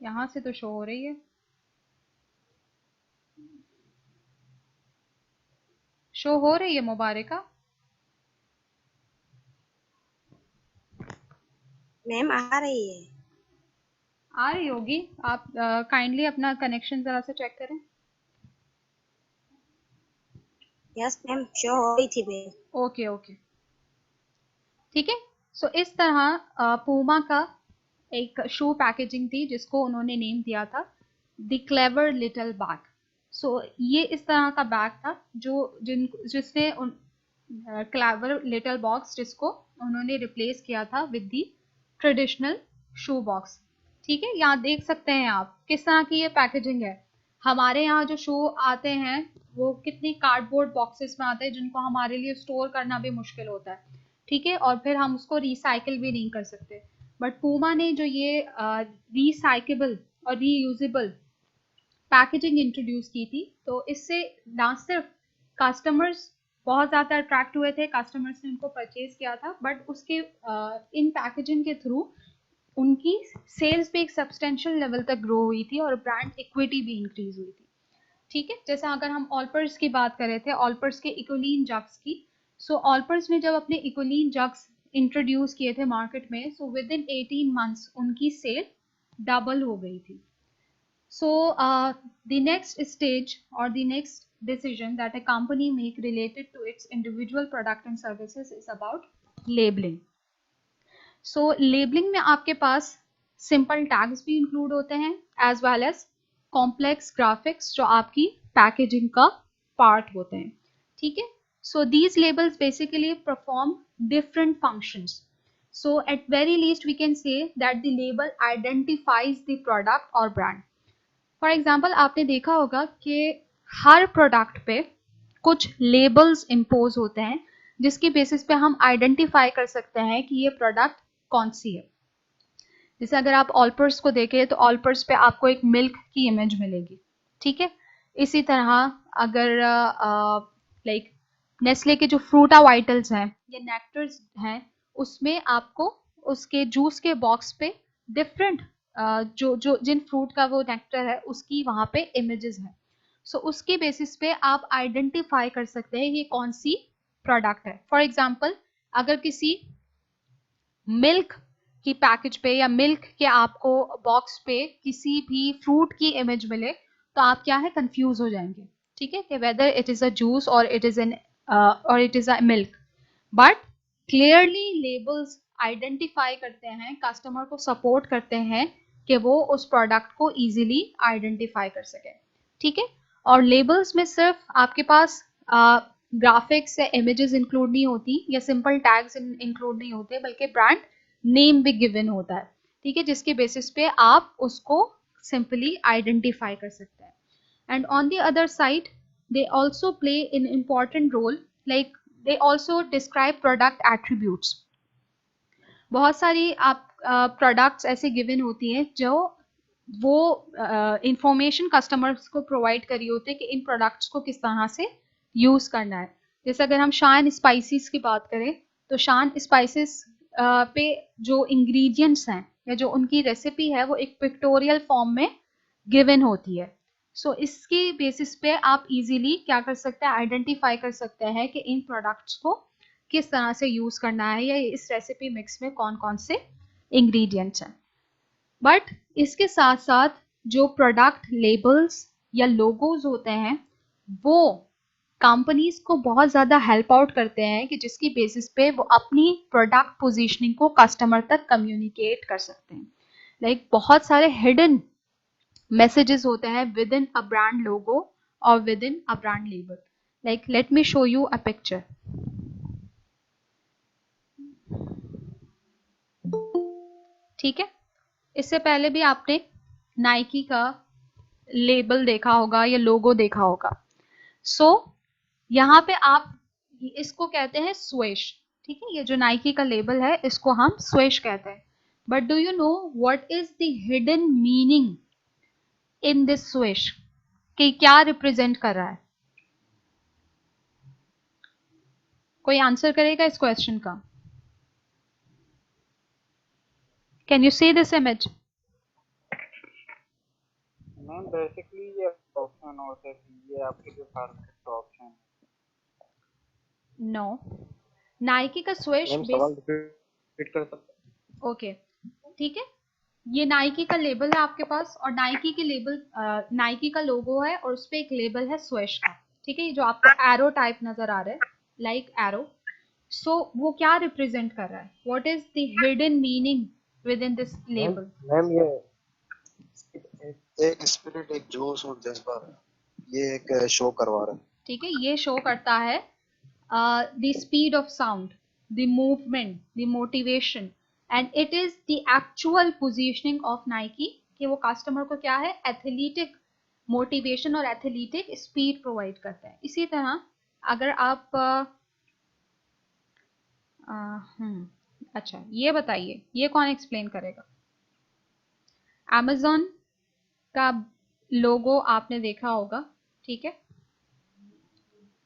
S1: यहाँ से तो शो हो रही है, शो हो रही है मुबारका।
S4: मैम आ रही है।
S1: आ रही होगी। आप काइंडली अपना कनेक्शन जरा से चेक करें।
S4: यस मैम, शो हो रही थी मैम।
S1: ओके ओके, ठीक है। सो इस तरह पूमा का एक शू पैकेजिंग थी जिसको उन्होंने नेम दिया था द क्लेवर लिटिल बैग। सो ये इस तरह का बैग था जिसने क्लेवर लिटिल बॉक्स जिसको उन्होंने रिप्लेस किया था with the traditional shoe box. ठीक है, यहाँ देख सकते हैं आप किस तरह की ये पैकेजिंग है। हमारे यहाँ जो शू आते हैं वो कितनी कार्डबोर्ड बॉक्सेस में आते हैं जिनको हमारे लिए स्टोर करना भी मुश्किल होता है। ठीक है, और फिर हम उसको रिसाइकिल भी नहीं कर सकते। बट पूमा ने जो ये रिसाइकेबल और रीयूजेबल पैकेजिंग इंट्रोड्यूस की थी, तो इससे ना सिर्फ कस्टमर्स बहुत ज़्यादा अट्रैक्ट हुए थे, कस्टमर्स ने उनको परचेज किया था, बट उसके इन पैकेजिंग के थ्रू उनकी सेल्स भी एक सब्सटेंशियल लेवल तक ग्रो हुई थी और ब्रांड इक्विटी भी इंक्रीज हुई थी। ठीक है, जैसा अगर हम ऑलपर्स की बात कर रहे थे, ऑलपर्स के इकोलीन जग्स की। सो ऑलपर्स ने जब अपने इकोलीन जग्स इंट्रोड्यूस किए थे मार्केट में, सो विद इन 18 मंथ्स उनकी सेल डबल हो गई थी। So the next stage or the next decision that a company make related to its individual product and services is about labeling. So labeling में आपके पास simple tags भी include होते हैं as well as complex graphics जो आपकी packaging का part होते हैं। ठीक है, so these labels basically perform different functions. So at very least we can say that the label identifies the product or brand. For example आपने देखा होगा कि हर प्रोडक्ट पे कुछ लेबल्स इम्पोज होते हैं जिसकी बेसिस पे हम आइडेंटिफाई कर सकते हैं कि ये प्रोडक्ट कौन सी है। जैसे अगर आप ऑलपर्स को देखें तो ऑलपर्स पे आपको एक मिल्क की इमेज मिलेगी। ठीक है, इसी तरह अगर लाइक नेस्ले के जो फ्रूटा वाइटल्स हैं या नेक्टर्स हैं उसमें आपको उसके जूस के बॉक्स पे डिफरेंट जो जो जिन फ्रूट का वो नेक्टर है उसकी वहाँ पे इमेजेस हैं। सो उसके बेसिस पे आप आइडेंटिफाई कर सकते हैं ये कौन सी प्रोडक्ट है। फॉर एग्जांपल अगर किसी मिल्क की पैकेज पे या मिल्क के आपको बॉक्स पे किसी भी फ्रूट की इमेज मिले तो आप क्या है कंफ्यूज हो जाएंगे। ठीक है, कि whether it is a juice और इट इज एन और it is a milk. But clearly labels identify करते हैं, कस्टमर को सपोर्ट करते हैं कि वो उस प्रोडक्ट को इजीली आइडेंटिफाई कर सके। ठीक है, और लेबल्स में सिर्फ आपके पास ग्राफिक्स या इमेजेस इंक्लूड नहीं होती या सिंपल टैग्स इंक्लूड नहीं होते, बल्कि ब्रांड नेम भी गिवन होता है। ठीक है, जिसके बेसिस पे आप उसको सिंपली आइडेंटिफाई कर सकते हैं। And on the other side they also play an important role, like they also describe product attributes. बहुत सारी आप प्रोडक्ट्स ऐसे गिवन होती हैं जो वो इंफॉर्मेशन कस्टमर्स को प्रोवाइड करी होती है कि इन प्रोडक्ट्स को किस तरह से यूज करना है। जैसे अगर हम शान स्पाइसेस की बात करें तो शान स्पाइसेस पे जो इंग्रेडिएंट्स हैं या जो उनकी रेसिपी है वो एक पिक्टोरियल फॉर्म में गिवन होती है। सो इसके बेसिस पे आप इजीली क्या कर सकते हैं, आइडेंटिफाई कर सकते हैं कि इन प्रोडक्ट्स को किस तरह से यूज करना है या इस रेसिपी मिक्स में कौन कौन से इंग्रेडिएंट्स हैं। बट इसके साथ साथ जो प्रोडक्ट लेबल्स या लोगोज होते हैं वो कंपनीज को बहुत ज़्यादा हेल्प आउट करते हैं कि जिसकी बेसिस पे वो अपनी प्रोडक्ट पोजीशनिंग को कस्टमर तक कम्युनिकेट कर सकते हैं। लाइक बहुत सारे हिडन मैसेजेस होते हैं with in a brand logo और with in a brand label. Like late me show you a picture. ठीक है, इससे पहले भी आपने नाइकी का लेबल देखा होगा या लोगो देखा होगा। सो यहाँ पे आप इसको कहते हैं स्वेश। ठीक है, ये जो नाइकी का लेबल है इसको हम स्वेश कहते हैं। But do you know what is the hidden meaning in this swoosh, कि क्या रिप्रेजेंट कर रहा है? कोई आंसर करेगा इस क्वेश्चन का? Can you see this image?
S7: Ma'am basically ये ऑप्शन होते हैं, ये आपके जो फार्मर ऑप्शन।
S1: नो, नाइकी का स्वेश
S5: मैम सवाल रिपीट कर सकते हैं?
S1: ओके, ठीक है, ये नाइकी का लेबल है आपके पास, और नाइकी के लेबल, नाइकी का लोगो है और उस पे एक लेबल है स्वेश का, ठीक है, जो आपको एरो टाइप नजर आ रहा है, लाइक एरो। सो वो क्या रिप्रेजेंट कर रहा है? What is the hidden meaning with in this label?
S5: Ma'am ये एक स्पिरिट, एक जोश और जज्बा ये एक शो करवा रहा है।
S1: ठीक है, ये शो करता है the speed of sound, the movement, the motivation, and it is the actual positioning of Nike कि वो कस्टमर को क्या है, एथलेटिक मोटिवेशन और एथलेटिक स्पीड प्रोवाइड करता है। इसी तरह अगर आप अच्छा ये बताइए, ये कौन एक्सप्लेन करेगा? Amazon का लोगो आपने देखा होगा, ठीक है,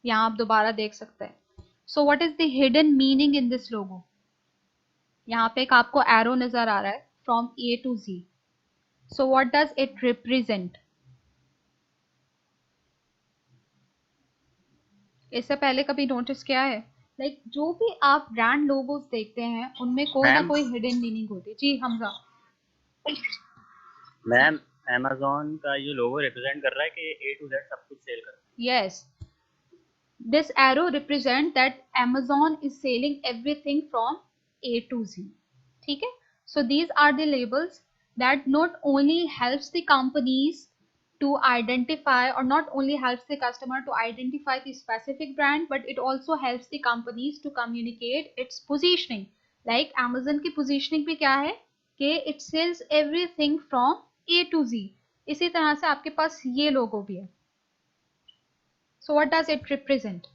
S1: यहाँ आप दोबारा देख सकते हैं। So what is the hidden meaning in this लोगो? यहाँ पे एक आपको एरो नजर आ रहा है from A to Z। So what does it represent? इससे पहले कभी नोटिस किया है, लाइक जो भी आप ब्रांड लोगोस देखते हैं उनमें कोई ना कोई हिडन मीनिंग होती है। जी हमजा।
S3: मैम Amazon का ये लोगो रिप्रेजेंट कर रहा है कि A to Z सब कुछ सेल करता है।
S1: Yes, this arrow represent that Amazon is selling everything from A to Z. ठीक है, so these are the labels that not only helps the companies to identify, or not only helps the customer to identify the specific brand, but it also helps the companies to communicate its positioning. Like Amazon की positioning पे क्या है कि it sells everything from A to Z। इसी तरह से आपके पास ये लोगो भी है। So what does it represent?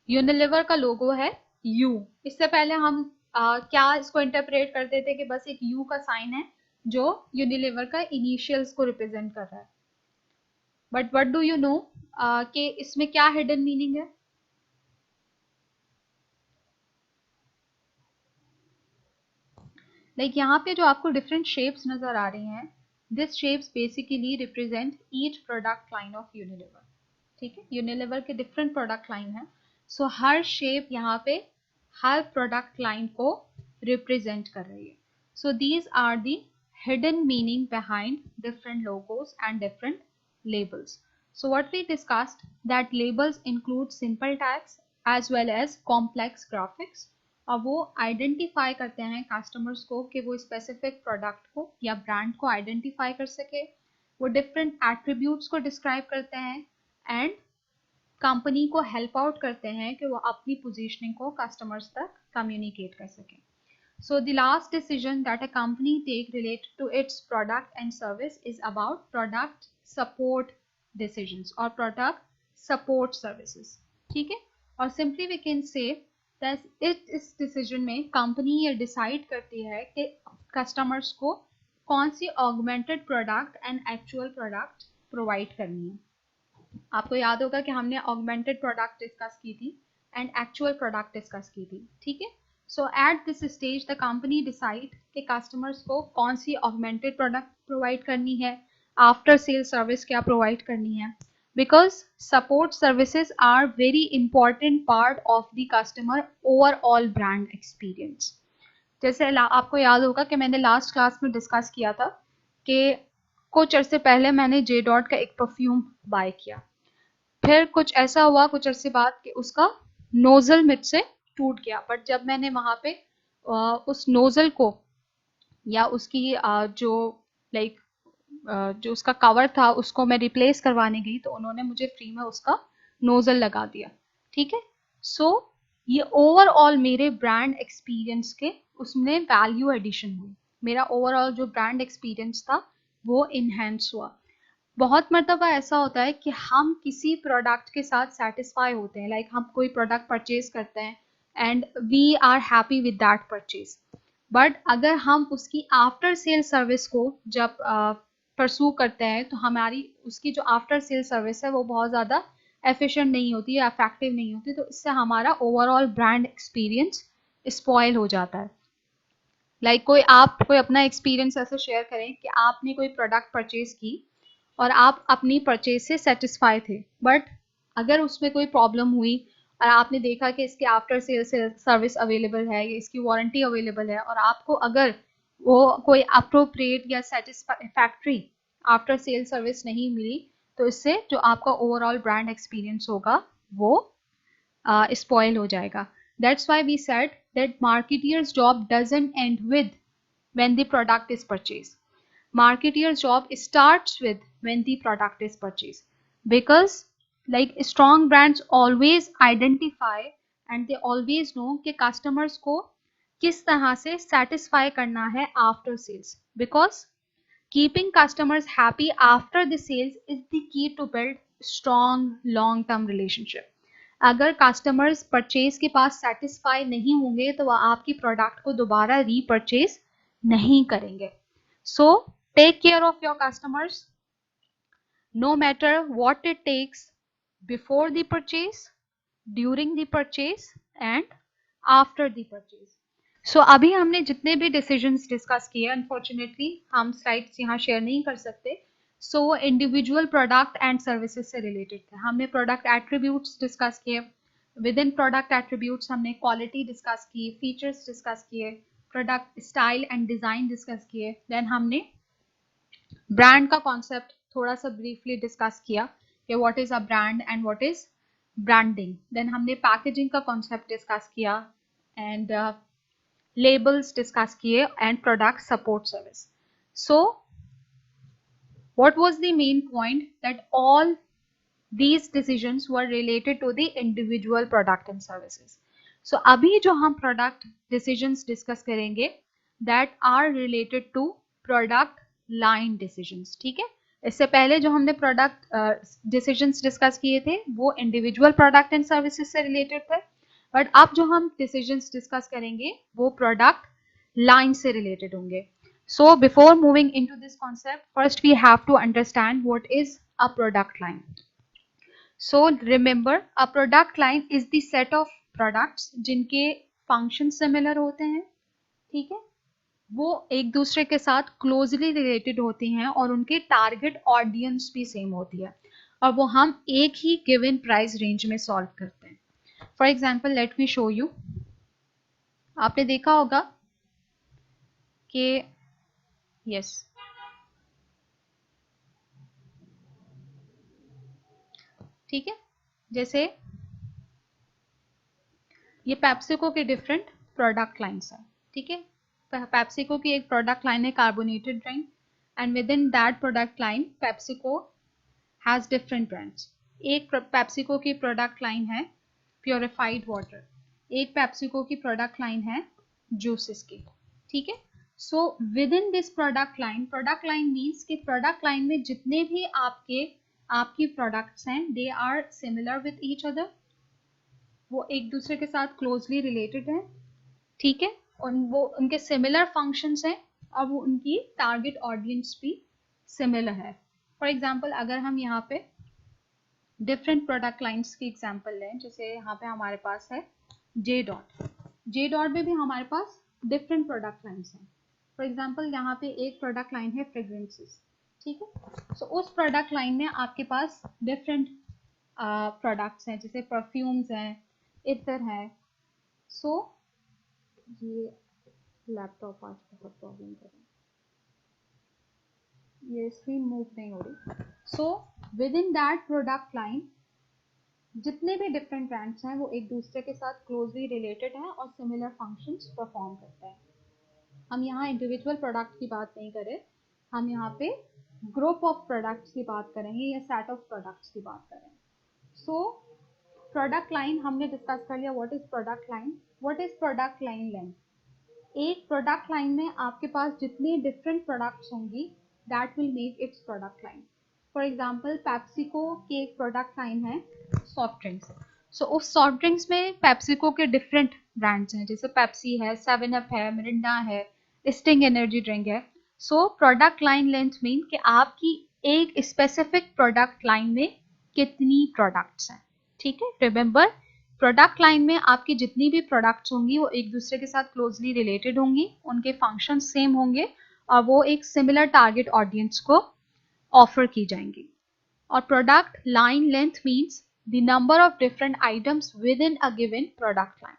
S1: Unilever का लोगो है U। इससे पहले हम क्या इसको इंटरप्रेट करते थे कि बस एक U का साइन है जो यूनिलीवर का इनिशियल्स को रिप्रेजेंट कर रहा है, but what do you no कि इसमें क्या हिडन मीनिंग है? लाइक यहाँ पे जो आपको डिफरेंट शेप्स नजर आ रही हैं, this shapes basically represent each product line of Unilever. ठीक है, यूनिलीवर के डिफरेंट प्रोडक्ट लाइन है, सो हर शेप यहाँ पे हर प्रोडक्ट लाइन को रिप्रेजेंट कर रही है। So these are the hidden meaning behind different logos and different labels. So what we discussed, that labels include simple tags as well as complex graphics, और वो आइडेंटिफाई करते हैं कस्टमर्स को कि वो स्पेसिफिक प्रोडक्ट को या ब्रांड को आइडेंटिफाई कर सके, वो डिफरेंट एट्रीब्यूट्स को डिस्क्राइब करते हैं एंड कंपनी को हेल्प आउट करते हैं कि वो अपनी पोजीशनिंग को कस्टमर्स तक कम्युनिकेट कर सकें। So the last decision that a company take related to its product and service is about product support decisions or product support services। ठीक है, और simply we can say that इस decision में company ये decide करती है कि customers को कौन सी augmented product and actual product provide करनी है। आपको याद होगा कि हमने augmented product डिस्कस की थी and actual product डिस्कस की थी। ठीक है, So at this stage the company decide कि customers को कौन सी augmented product provide करनी है, after sale service क्या provide करनी है, because support services are very important part of the customer overall brand experience। जैसे आपको याद होगा कि मैंने लास्ट क्लास में डिस्कस किया था कि कुछ अरसे पहले मैंने J.Dot का एक परफ्यूम बाय किया, फिर कुछ ऐसा हुआ कुछ अरसे बाद कि उसका नोजल मुझसे टूट गया, बट जब मैंने वहां पे उस नोजल को या उसकी जो लाइक जो उसका कवर था उसको मैं रिप्लेस करवाने गई तो उन्होंने मुझे फ्री में उसका नोजल लगा दिया। ठीक है, सो ये ओवरऑल मेरे ब्रांड एक्सपीरियंस के उसमें वैल्यू एडिशन हुई, मेरा ओवरऑल जो ब्रांड एक्सपीरियंस था वो इनहेंस हुआ। बहुत मर्तबा ऐसा होता है कि हम किसी प्रोडक्ट के साथ सेटिस्फाई होते हैं, लाइक हम कोई प्रोडक्ट परचेज करते हैं and we are happy with that purchase, but अगर हम उसकी आफ्टर सेल सर्विस को जब परसू करते हैं तो हमारी उसकी जो आफ्टर सेल सर्विस है वो बहुत ज़्यादा एफिशिएंट नहीं होती या इफेक्टिव नहीं होती, तो इससे हमारा ओवरऑल ब्रांड एक्सपीरियंस स्पॉइल हो जाता है। लाइक आप कोई अपना एक्सपीरियंस ऐसे शेयर करें कि आपने कोई प्रोडक्ट परचेज की और आप अपनी परचेज से सेटिस्फाई थे, बट अगर उसमें कोई प्रॉब्लम हुई और आपने देखा कि इसके आफ्टर सेल सर्विस अवेलेबल है या इसकी वारंटी अवेलेबल है और आपको अगर वो कोई अप्रोप्रिएट या सेटिस्फैक्ट्री आफ्टर सेल सर्विस नहीं मिली, तो इससे जो आपका ओवरऑल ब्रांड एक्सपीरियंस होगा वो स्पॉइल हो जाएगा. That's why we said that marketeers job doesn't end with when the product is purchase. Marketeer's job starts with when the product is purchased, because like strong brands always identify and they always know कि customers को किस तरह से satisfy करना है after sales, because keeping customers happy after the sales is the key to build strong long term relationship. अगर customers purchase के पास satisfy नहीं होंगे तो वह आपकी प्रोडक्ट को दोबारा रीपरचेज नहीं करेंगे. So take care of your customers no matter what it takes, before the purchase, during the purchase and after the purchase. So अभी हमने जितने भी decisions discuss किए, unfortunately हम slides यहाँ share नहीं कर सकते. So individual product and services से related थे. हमने product attributes discuss किए, within product attributes हमने quality discuss की, features discuss किए, product style and design discuss किए, then हमने ब्रांड का कॉन्सेप्ट थोड़ा सा ब्रीफली डिस्कस किया कि what is a brand and what is branding. Then हमने पैकेजिंग का कॉन्सेप्ट डिस्कस किया एंड लेबल्स डिस्कस किए and product support service. So what was the main point that all these decisions were related to the individual product and services. So अभी जो हम product decisions discuss करेंगे that are related to product line decisions. ठीक है, इससे पहले जो हमने product decisions discuss किए थे वो individual product and services से related थे, but अब जो हम decisions discuss करेंगे वो product line से related होंगे. So before moving into this concept, first we have to understand what is a product line. So remember, a product line is the set of products जिनके functions similar होते हैं. ठीक है, वो एक दूसरे के साथ क्लोजली रिलेटेड होती हैं और उनके टारगेट ऑडियंस भी सेम होती है और वो हम एक ही गिवन प्राइस रेंज में सॉल्व करते हैं. For example let me show you. आपने देखा होगा कि यस ठीक है, जैसे ये पेप्सिको के डिफरेंट प्रोडक्ट लाइन्स हैं. ठीक है, पेप्सिको की एक प्रोडक्ट लाइन है carbonated drink and within that product line PepsiCo has different brands. एक पेप्सिको की प्रोडक्ट लाइन है प्योरिफाइड वाटर, एक पेप्सिको की प्रोडक्ट लाइन है जूसेस की. ठीक है, so within this product line means कि प्रोडक्ट लाइन में जितने भी आपकी प्रोडक्ट्स हैं they are similar with each other, वो एक दूसरे के साथ क्लोजली रिलेटेड है. ठीक है, और वो उनके सिमिलर फंक्शंस हैं और वो उनकी टारगेट ऑडियंस भी सिमिलर है. फॉर एग्जांपल अगर हम यहाँ पे डिफरेंट प्रोडक्ट लाइंस की एग्जांपल लें, जैसे यहाँ पे हमारे पास है जे डॉट में भी हमारे पास डिफरेंट प्रोडक्ट लाइंस हैं. फॉर एग्जांपल यहाँ पे एक प्रोडक्ट लाइन है फ्रेग्रेंसेस. ठीक है, सो उस प्रोडक्ट लाइन में आपके पास डिफरेंट प्रोडक्ट्स हैं, जैसे परफ्यूम्स हैं, इत्र है. सो ये लैपटॉप आज बहुत प्रॉब्लम कर रहा है, ये स्क्रीन मूव नहीं हो रही. सो within that product line जितने भी डिफरेंट ब्रांड्स हैं वो एक दूसरे के साथ क्लोजली रिलेटेड हैं और सिमिलर फंक्शंस परफॉर्म करते हैं. हम यहाँ इंडिविजुअल प्रोडक्ट की बात नहीं करें, हम यहाँ पे ग्रुप ऑफ प्रोडक्ट्स की बात करेंगे या सेट ऑफ प्रोडक्ट्स की बात करेंगे. सो प्रोडक्ट लाइन हमने डिस्कस कर लिया. What is product line, what is product line length. एक प्रोडक्ट लाइन में आपके पास जितनी डिफरेंट प्रोडक्ट्स होंगी that will make it's product line. For example PepsiCo की एक प्रोडक्ट लाइन है सॉफ्ट ड्रिंक्स. सो उस सॉफ्ट ड्रिंक्स में पेप्सिको के डिफरेंट ब्रांड्स हैं, जैसे पेप्सी है, 7 अप है, मिरिंडा है, स्टिंग एनर्जी ड्रिंक है. So product line length mean कि आपकी एक स्पेसिफिक प्रोडक्ट लाइन में कितनी प्रोडक्ट्स हैं. ठीक है, रिमेंबर प्रोडक्ट लाइन में आपकी जितनी भी प्रोडक्ट्स होंगी वो एक दूसरे के साथ क्लोजली रिलेटेड होंगी, उनके फंक्शन सेम होंगे और वो एक सिमिलर टारगेट ऑडियंस को ऑफर की जाएंगी. और product line length means the number of different items with in a given product line.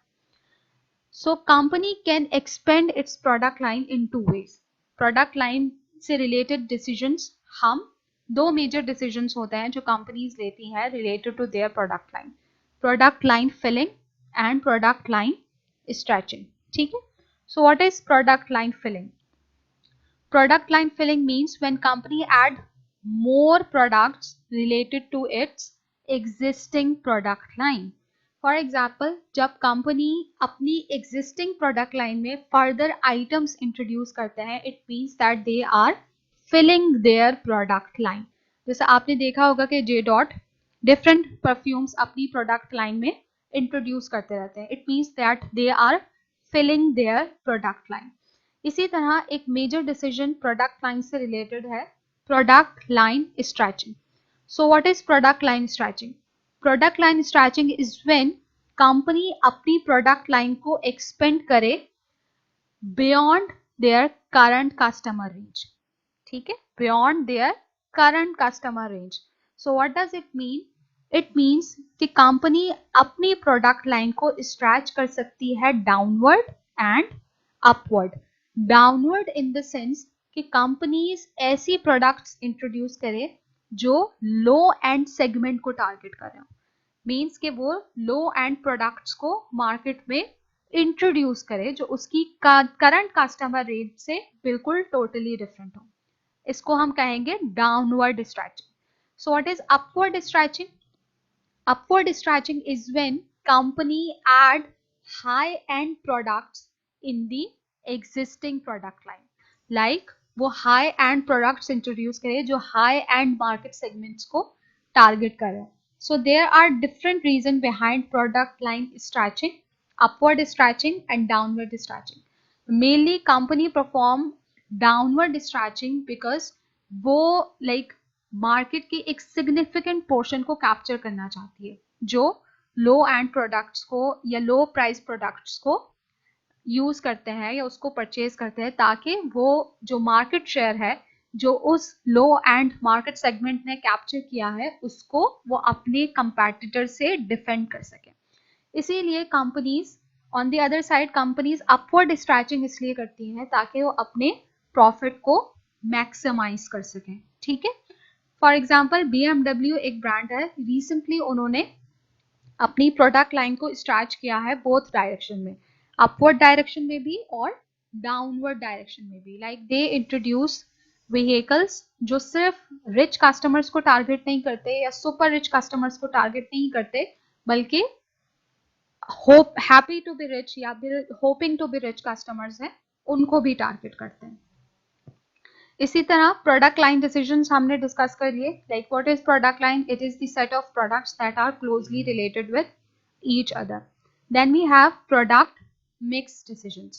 S1: So company can expand its product line in two ways. Product line से related decisions, हम दो major decisions होते हैं जो companies लेती हैं related to their product line filling and product line stretching. ठीक है? So what is product line filling? Product line filling means when company add more products related to its existing product line. For example जब company अपनी existing product line में further items introduce करते हैं, it means that they are filling their product line. जैसे आपने देखा होगा कि जे डॉट डिफरेंट परफ्यूम्स अपनी प्रोडक्ट लाइन में इंट्रोड्यूस करते रहते हैं. It means that they are filling their product line. इसी तरह एक मेजर डिसीजन प्रोडक्ट लाइन से रिलेटेड है product line stretching. So what is product line stretching? Product line stretching is when company अपनी प्रोडक्ट लाइन को expand करे beyond their current customer range. ठीक है, beyond their current customer range. So what does it mean? It means कि company अपनी product line को stretch कर सकती है downward and upward. Downward in the sense कि कंपनीज ऐसी प्रोडक्ट्स इंट्रोड्यूस करे जो लो एंड सेगमेंट को टारगेट कर रहे हो. मीन्स कि वो लो एंड प्रोडक्ट्स को मार्केट में इंट्रोड्यूस करे जो उसकी करंट कस्टमर रेंज से बिल्कुल टोटली डिफरेंट हो. इसको हम कहेंगे downward stretching. So what is upward stretching? Upward stretching is when company add high and products in the existing product line. Like वो हाई एंड प्रोडक्ट्स इंट्रोड्यूस करे जो high and market segments को target कर रहे हैं. So there are different reasons behind product line stretching, upward stretching and downward stretching. Mainly company perform downward stretching because वो like market की एक significant portion को capture करना चाहती है जो low end products को या low price products को यूज करते हैं या उसको परचेज करते हैं ताकि वो जो मार्केट शेयर है जो उस लो एंड मार्केट सेगमेंट ने कैप्चर किया है उसको वो अपने कंपैटिटर से डिफेंड कर सके. इसीलिए companies on the other side companies upward stretching इसलिए करती हैं ताकि वो अपने प्रॉफिट को मैक्सिमाइज कर सकें. ठीक है, फॉर एग्जांपल BMW एक ब्रांड है. रिसेंटली उन्होंने अपनी प्रोडक्ट लाइन को स्ट्रैच किया है बोथ डायरेक्शन में, अपवर्ड डायरेक्शन में भी और डाउनवर्ड डायरेक्शन में भी. लाइक दे इंट्रोड्यूस व्हीकल्स जो सिर्फ रिच कस्टमर्स को टारगेट नहीं करते या सुपर रिच कस्टमर्स को टारगेट नहीं करते बल्कि हैप्पी टू बी रिच या hoping to be rich customers हैं उनको भी टारगेट करते हैं. इसी तरह प्रोडक्ट लाइन डिसीजंस हमने डिस्कस कर लिए. Like what is product line? It is the set of products that are closely related with each other. Then we have product mix decisions.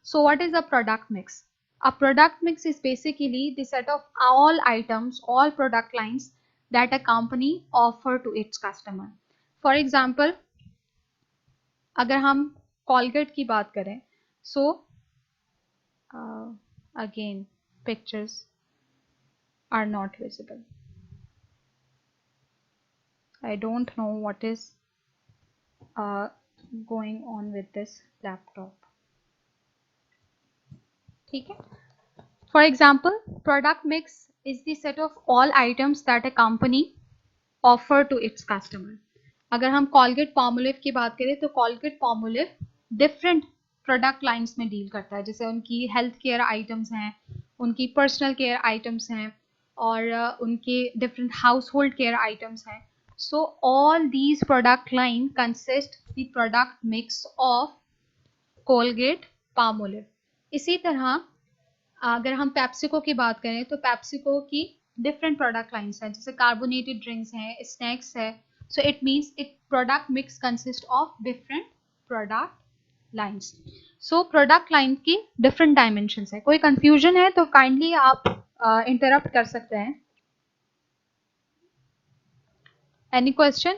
S1: So what is a product mix? A product mix is basically the set of all items, all product lines that a company offer to its customer. For example, अगर हम Colgate की बात करें, so again pictures are not visible. I don't know what is going on with this laptop. ठीक है, for example product mix is the set of all items that a company offer to its customer. अगर हम Colgate Palmolive की बात करें तो Colgate Palmolive different product lines में deal करता है. जैसे उनकी हेल्थ केयर आइटम्स हैं, उनकी पर्सनल केयर आइटम्स हैं और उनके different house hold care items हैं. So all these product line consist the product mix of Colgate Palmolive. इसी तरह अगर हम पेप्सिको की बात करें तो पेप्सिको की डिफरेंट प्रोडक्ट लाइंस हैं जैसे कार्बोनेटेड ड्रिंक्स हैं, स्नैक्स है. So it means it product mix consist of different product lines. So product line की डिफरेंट डायमेंशंस है. कोई कंफ्यूजन है तो काइंडली आप इंटरप्ट कर सकते हैं. Any question?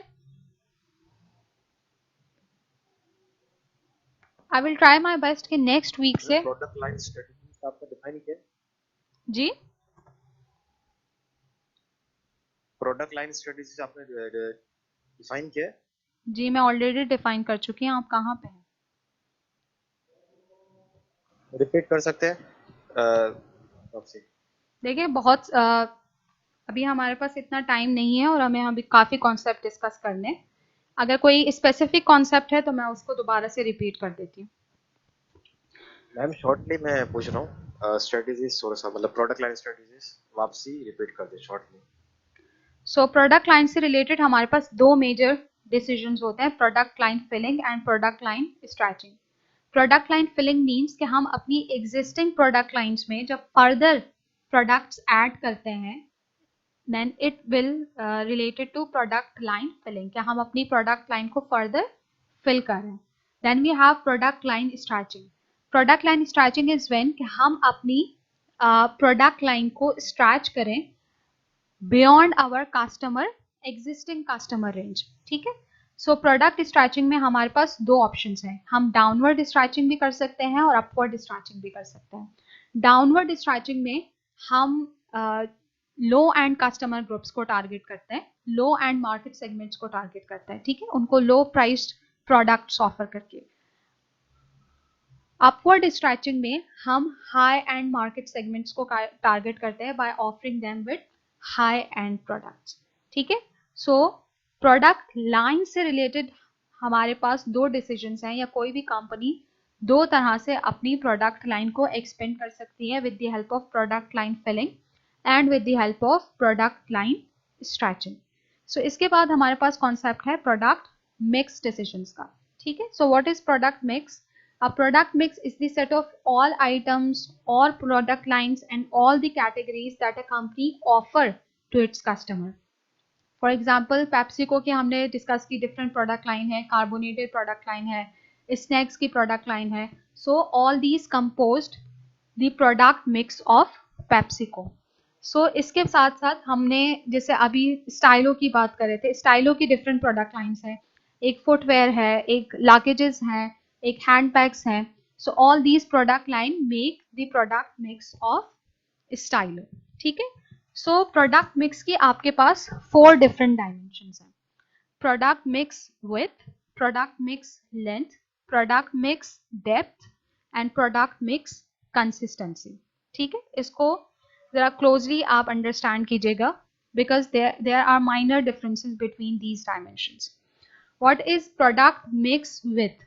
S1: I will try my best कि next week से
S5: प्रोडक्ट लाइन स्ट्रेटजी आपने डिफाइन किया
S1: जी.
S5: प्रोडक्ट लाइन स्ट्रेटजी आपने डिफाइन किया
S1: जी मैं ऑलरेडी डिफाइन कर चुकी हूँ. आप कहाँ पे हैं?
S5: रिपीट कर सकते हैं वापसी?
S1: देखिए बहुत अभी हमारे पास इतना टाइम नहीं है और हमें अभी काफ़ी कॉन्सेप्ट डिस्कस करने हैं। अगर कोई स्पेसिफिक कॉन्सेप्ट है तो मैं उसको दोबारा से रिपीट कर देती हूँ।
S5: मैम शॉर्टली मैं पूछ रहा हूँ, स्ट्रेटेजीज थोड़ा सा, मतलब प्रोडक्ट लाइन स्ट्रेटेजीज वापसी रिपीट कर दे शॉर्टली।
S1: सो प्रोडक्ट लाइन से रिलेटेड हमारे पास दो मेजर डिसीजंस होते हैं, product line filling and product line stretching. Product line filling means कि हम अपनी एग्जिस्टिंग प्रोडक्ट लाइंस में जब फर्दर प्रोडक्ट्स ऐड करते हैं then it will related to product line filling, क्या हम अपनी प्रोडक्ट लाइन को फर्दर फिल कर रहे हैं। then we have product line stretching. product line stretching is when कि हम अपनी प्रोडक्ट लाइन को स्ट्रैच करें beyond our customer existing customer range. ठीक है, सो प्रोडक्ट स्ट्रैचिंग में हमारे पास दो ऑप्शंस हैं, हम डाउनवर्ड स्ट्रैचिंग भी कर सकते हैं और अपवर्ड स्ट्रैचिंग भी कर सकते हैं। डाउनवर्ड स्ट्रैचिंग में हम लो एंड कस्टमर ग्रुप्स को टारगेट करते हैं, लो एंड मार्केट सेगमेंट्स को टारगेट करते हैं, ठीक है, उनको लो प्राइस्ड प्रोडक्ट्स ऑफर करके। अपवर्ड स्ट्रैचिंग में हम हाई एंड मार्केट सेगमेंट्स को टारगेट करते हैं by offering them with high and products. ठीक है, सो प्रोडक्ट लाइन से रिलेटेड हमारे पास दो डिसीजंस हैं, या कोई भी कंपनी दो तरह से अपनी प्रोडक्ट लाइन को एक्सपेंड कर सकती है, with the help of product line filling and with the help of product line stretching. So इसके बाद हमारे पास कॉन्सेप्ट है प्रोडक्ट मिक्स डिसीजंस का। ठीक है, so what is product mix? A product mix is the set of all items or product lines and all the categories that a company offer to its customer. For example, PepsiCo की हमने discuss की different product line है, carbonated product line है, snacks की product line है। सो all these composed the product mix of PepsiCo. सो इसके साथ साथ हमने जैसे अभी स्टाइलो की बात कर रहे थे, स्टाइलो की डिफरेंट प्रोडक्ट लाइन्स हैं, एक फुटवेयर है, एक लगेजेस हैं, एक हैंड बैग्स हैं। So all these product line make the product mix of Stylo. ठीक है, सो प्रोडक्ट मिक्स की आपके पास 4 डिफरेंट डायमेंशंस हैं, product mix width, product mix length, product mix depth and product mix consistency. ठीक है, इसको जरा क्लोजली आप अंडरस्टैंड कीजिएगा because there are minor differences between these dimensions. What is product mix width?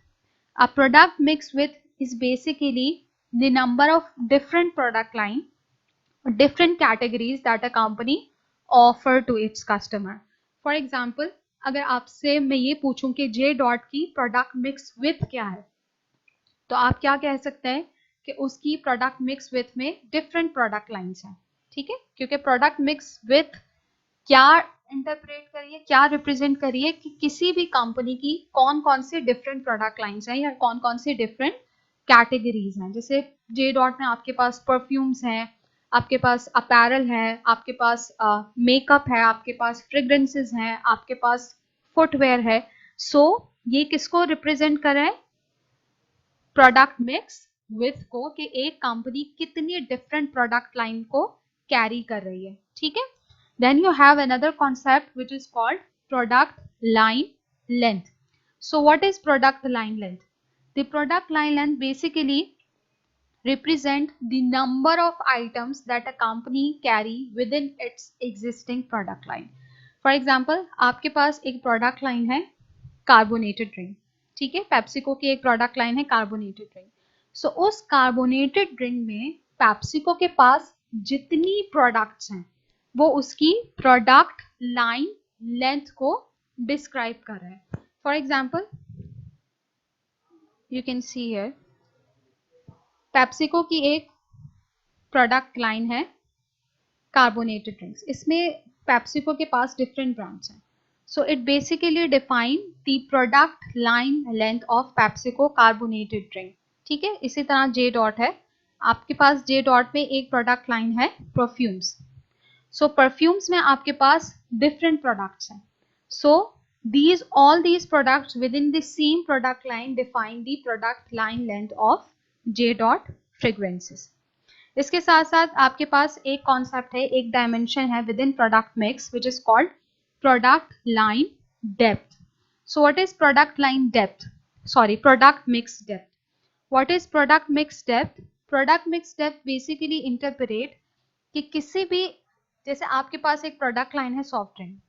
S1: A product mix with is basically the number of different product line or different categories that a company offer to its customer. For example, अगर आपसे मैं ये पूछूं कि J dot की product mix with क्या है, तो आप क्या कह सकते हैं कि उसकी प्रोडक्ट मिक्स विथ में डिफरेंट प्रोडक्ट लाइन्स हैं। ठीक है, क्योंकि प्रोडक्ट मिक्स विथ क्या इंटरप्रेट करिए, क्या रिप्रेजेंट करिए कि किसी भी कंपनी की कौन कौन से डिफरेंट प्रोडक्ट लाइंस हैं या कौन कौन से डिफरेंट कैटेगरीज हैं। जैसे जे डॉट में आपके पास परफ्यूम्स हैं, आपके पास अपैरल है, आपके पास मेकअप है, आपके पास फ्रेग्रेंसेस हैं, आपके पास फुटवेयर है। सो ये किसको रिप्रेजेंट कर रहे हैं? प्रोडक्ट मिक्स विथ को, कि एक कंपनी कितनी डिफरेंट प्रोडक्ट लाइन को कैरी कर रही है। ठीक है, then you have another concept which is called product line length. So what is product line length? The product line length basically represent the number of items that a company carry within its existing product line. For example, आपके पास एक product line है carbonated drink, ठीक है, PepsiCo की एक product line है carbonated drink. So उस carbonated drink में PepsiCo के पास जितनी products हैं वो उसकी प्रोडक्ट लाइन लेंथ को डिस्क्राइब कर रहे हैं। For example you can see here PepsiCo की एक प्रोडक्ट लाइन है कार्बोनेटेड ड्रिंक्स, इसमें पेप्सिको के पास डिफरेंट ब्रांड्स हैं। So it basically define the product line length of PepsiCo carbonated drink. ठीक है, इसी तरह जे डॉट है, आपके पास जे डॉट में एक प्रोडक्ट लाइन है परफ्यूम्स। सो परफ्यूम्स में आपके पास डिफरेंट प्रोडक्ट्स हैं। सो all these products within the same product line define the product line length of J dot fragrances. इसके साथ साथ आपके पास एक कॉन्सेप्ट है, एक डायमेंशन है with in product mix which is called product line depth. So what is product line depth? Sorry, product mix depth. What is product mix depth? Product mix depth basically interpret कि किसी भी, जैसे आपके पास एक product line है soft drink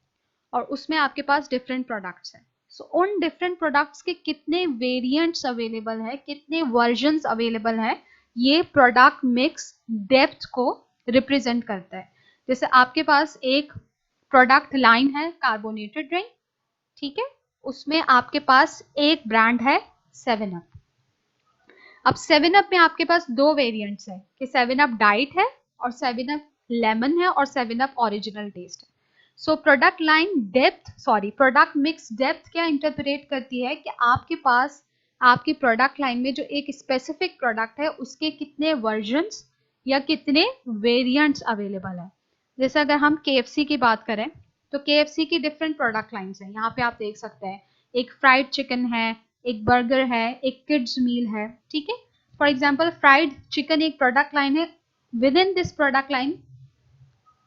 S1: और उसमें आपके पास डिफरेंट प्रोडक्ट्स हैं, सो उन डिफरेंट प्रोडक्ट्स के कितने वेरिएंट्स अवेलेबल है, कितने वर्जन्स अवेलेबल है, ये प्रोडक्ट मिक्स डेप्थ को रिप्रेजेंट करता है। जैसे आपके पास एक प्रोडक्ट लाइन है कार्बोनेटेड ड्रिंक, ठीक है, उसमें आपके पास एक ब्रांड है 7 अप। अब 7 अप में आपके पास दो वेरिएंट्स है कि 7 अप डाइट है और 7 अप लेमन है और 7 अप ओरिजिनल टेस्ट है। So product line depth, sorry product mix depth क्या इंटरप्रेट करती है कि आपके पास आपकी प्रोडक्ट लाइन में जो एक स्पेसिफिक प्रोडक्ट है उसके कितने वर्जन्स या कितने वेरिएंट्स अवेलेबल है। जैसे अगर हम KFC की बात करें तो KFC की डिफरेंट प्रोडक्ट लाइन्स हैं, यहाँ पे आप देख सकते हैं, एक फ्राइड चिकन है, एक बर्गर है, एक किड्स मील है, ठीक है। फॉर एग्जांपल फ्राइड चिकन एक प्रोडक्ट लाइन है, with in this product line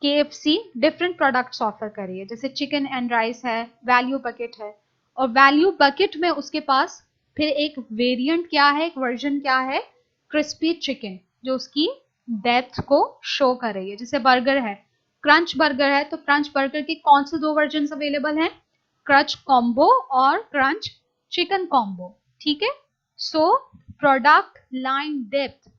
S1: KFC different products offer कर रही है, जैसे चिकन एंड राइस है, वैल्यू बकेट है, और वैल्यू बकेट में उसके पास फिर एक वेरिएंट क्या है, एक वर्जन क्या है, क्रिस्पी चिकन, जो उसकी डेप्थ को शो कर रही है। जैसे बर्गर है, क्रंच बर्गर है, तो क्रंच बर्गर के कौन से दो वर्जन अवेलेबल हैं, क्रंच कॉम्बो और क्रंच चिकन कॉम्बो, ठीक है। सो प्रोडक्ट लाइन डेप्थ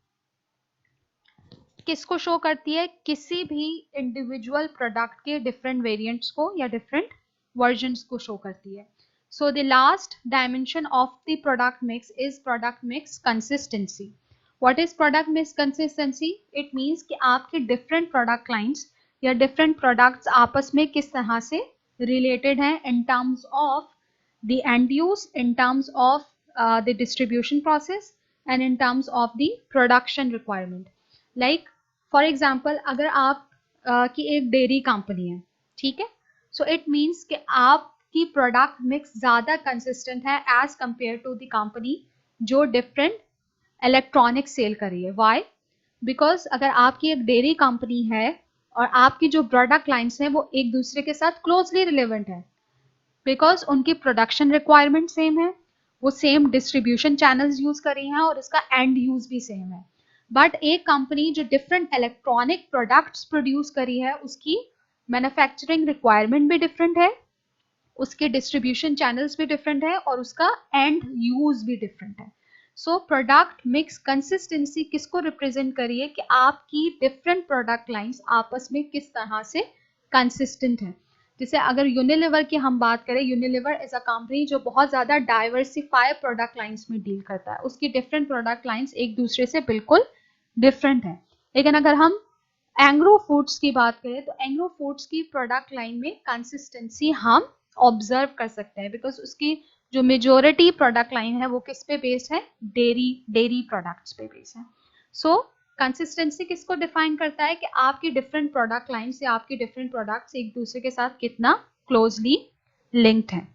S1: किसको शो करती है, किसी भी इंडिविजुअल प्रोडक्ट के डिफरेंट वेरिएंट्स को या डिफरेंट वर्जन्स को शो करती है। So the last dimension of the product mix is product mix consistency. What is product mix consistency? It means कि आपके डिफरेंट प्रोडक्ट लाइंस या डिफरेंट प्रोडक्ट्स आपस में किस तरह से रिलेटेड हैं in terms of the end use, in terms of the distribution process and in terms of the production requirement. Like for example अगर आप की एक डेयरी कंपनी है, ठीक है, सो इट मीन्स कि आपकी प्रोडक्ट मिक्स ज़्यादा कंसिस्टेंट है as compare to the company जो डिफरेंट इलेक्ट्रॉनिक सेल कर रही है। वाई? बिकॉज अगर आपकी एक डेयरी कंपनी है और आपकी जो प्रोडक्ट लाइन्स हैं वो एक दूसरे के साथ क्लोजली रिलेवेंट है, बिकॉज उनकी प्रोडक्शन रिक्वायरमेंट सेम है, वो सेम डिस्ट्रीब्यूशन चैनल्स यूज कर रही हैं और इसका एंड यूज भी सेम है। बट एक कंपनी जो डिफरेंट इलेक्ट्रॉनिक प्रोडक्ट्स प्रोड्यूस करी है उसकी मैन्युफैक्चरिंग रिक्वायरमेंट भी डिफरेंट है, उसके डिस्ट्रीब्यूशन चैनल्स भी डिफरेंट है और उसका एंड यूज भी डिफरेंट है। सो प्रोडक्ट मिक्स कंसिस्टेंसी किसको रिप्रेजेंट करी है कि आपकी डिफरेंट प्रोडक्ट लाइंस आपस में किस तरह से कंसिस्टेंट है। जैसे अगर यूनिलीवर की हम बात करें, यूनिलीवर इज अ कंपनी जो बहुत ज़्यादा डाइवर्सिफाइड प्रोडक्ट लाइंस में डील करता है, उसकी डिफरेंट प्रोडक्ट लाइंस एक दूसरे से बिल्कुल डिफरेंट है। लेकिन अगर हम एंग्रो फूड्स की बात करें तो एंग्रो फूड्स की प्रोडक्ट लाइन में कंसिस्टेंसी हम ऑब्जर्व कर सकते हैं, बिकॉज उसकी जो मेजोरिटी प्रोडक्ट लाइन है वो किस पे बेस्ड है, डेयरी प्रोडक्ट्स पे बेस्ड है। सो कंसिस्टेंसी किसको डिफाइन करता है कि आपकी डिफरेंट प्रोडक्ट लाइन से आपकी डिफरेंट प्रोडक्ट्स एक दूसरे के साथ कितना क्लोजली लिंक्ड हैं।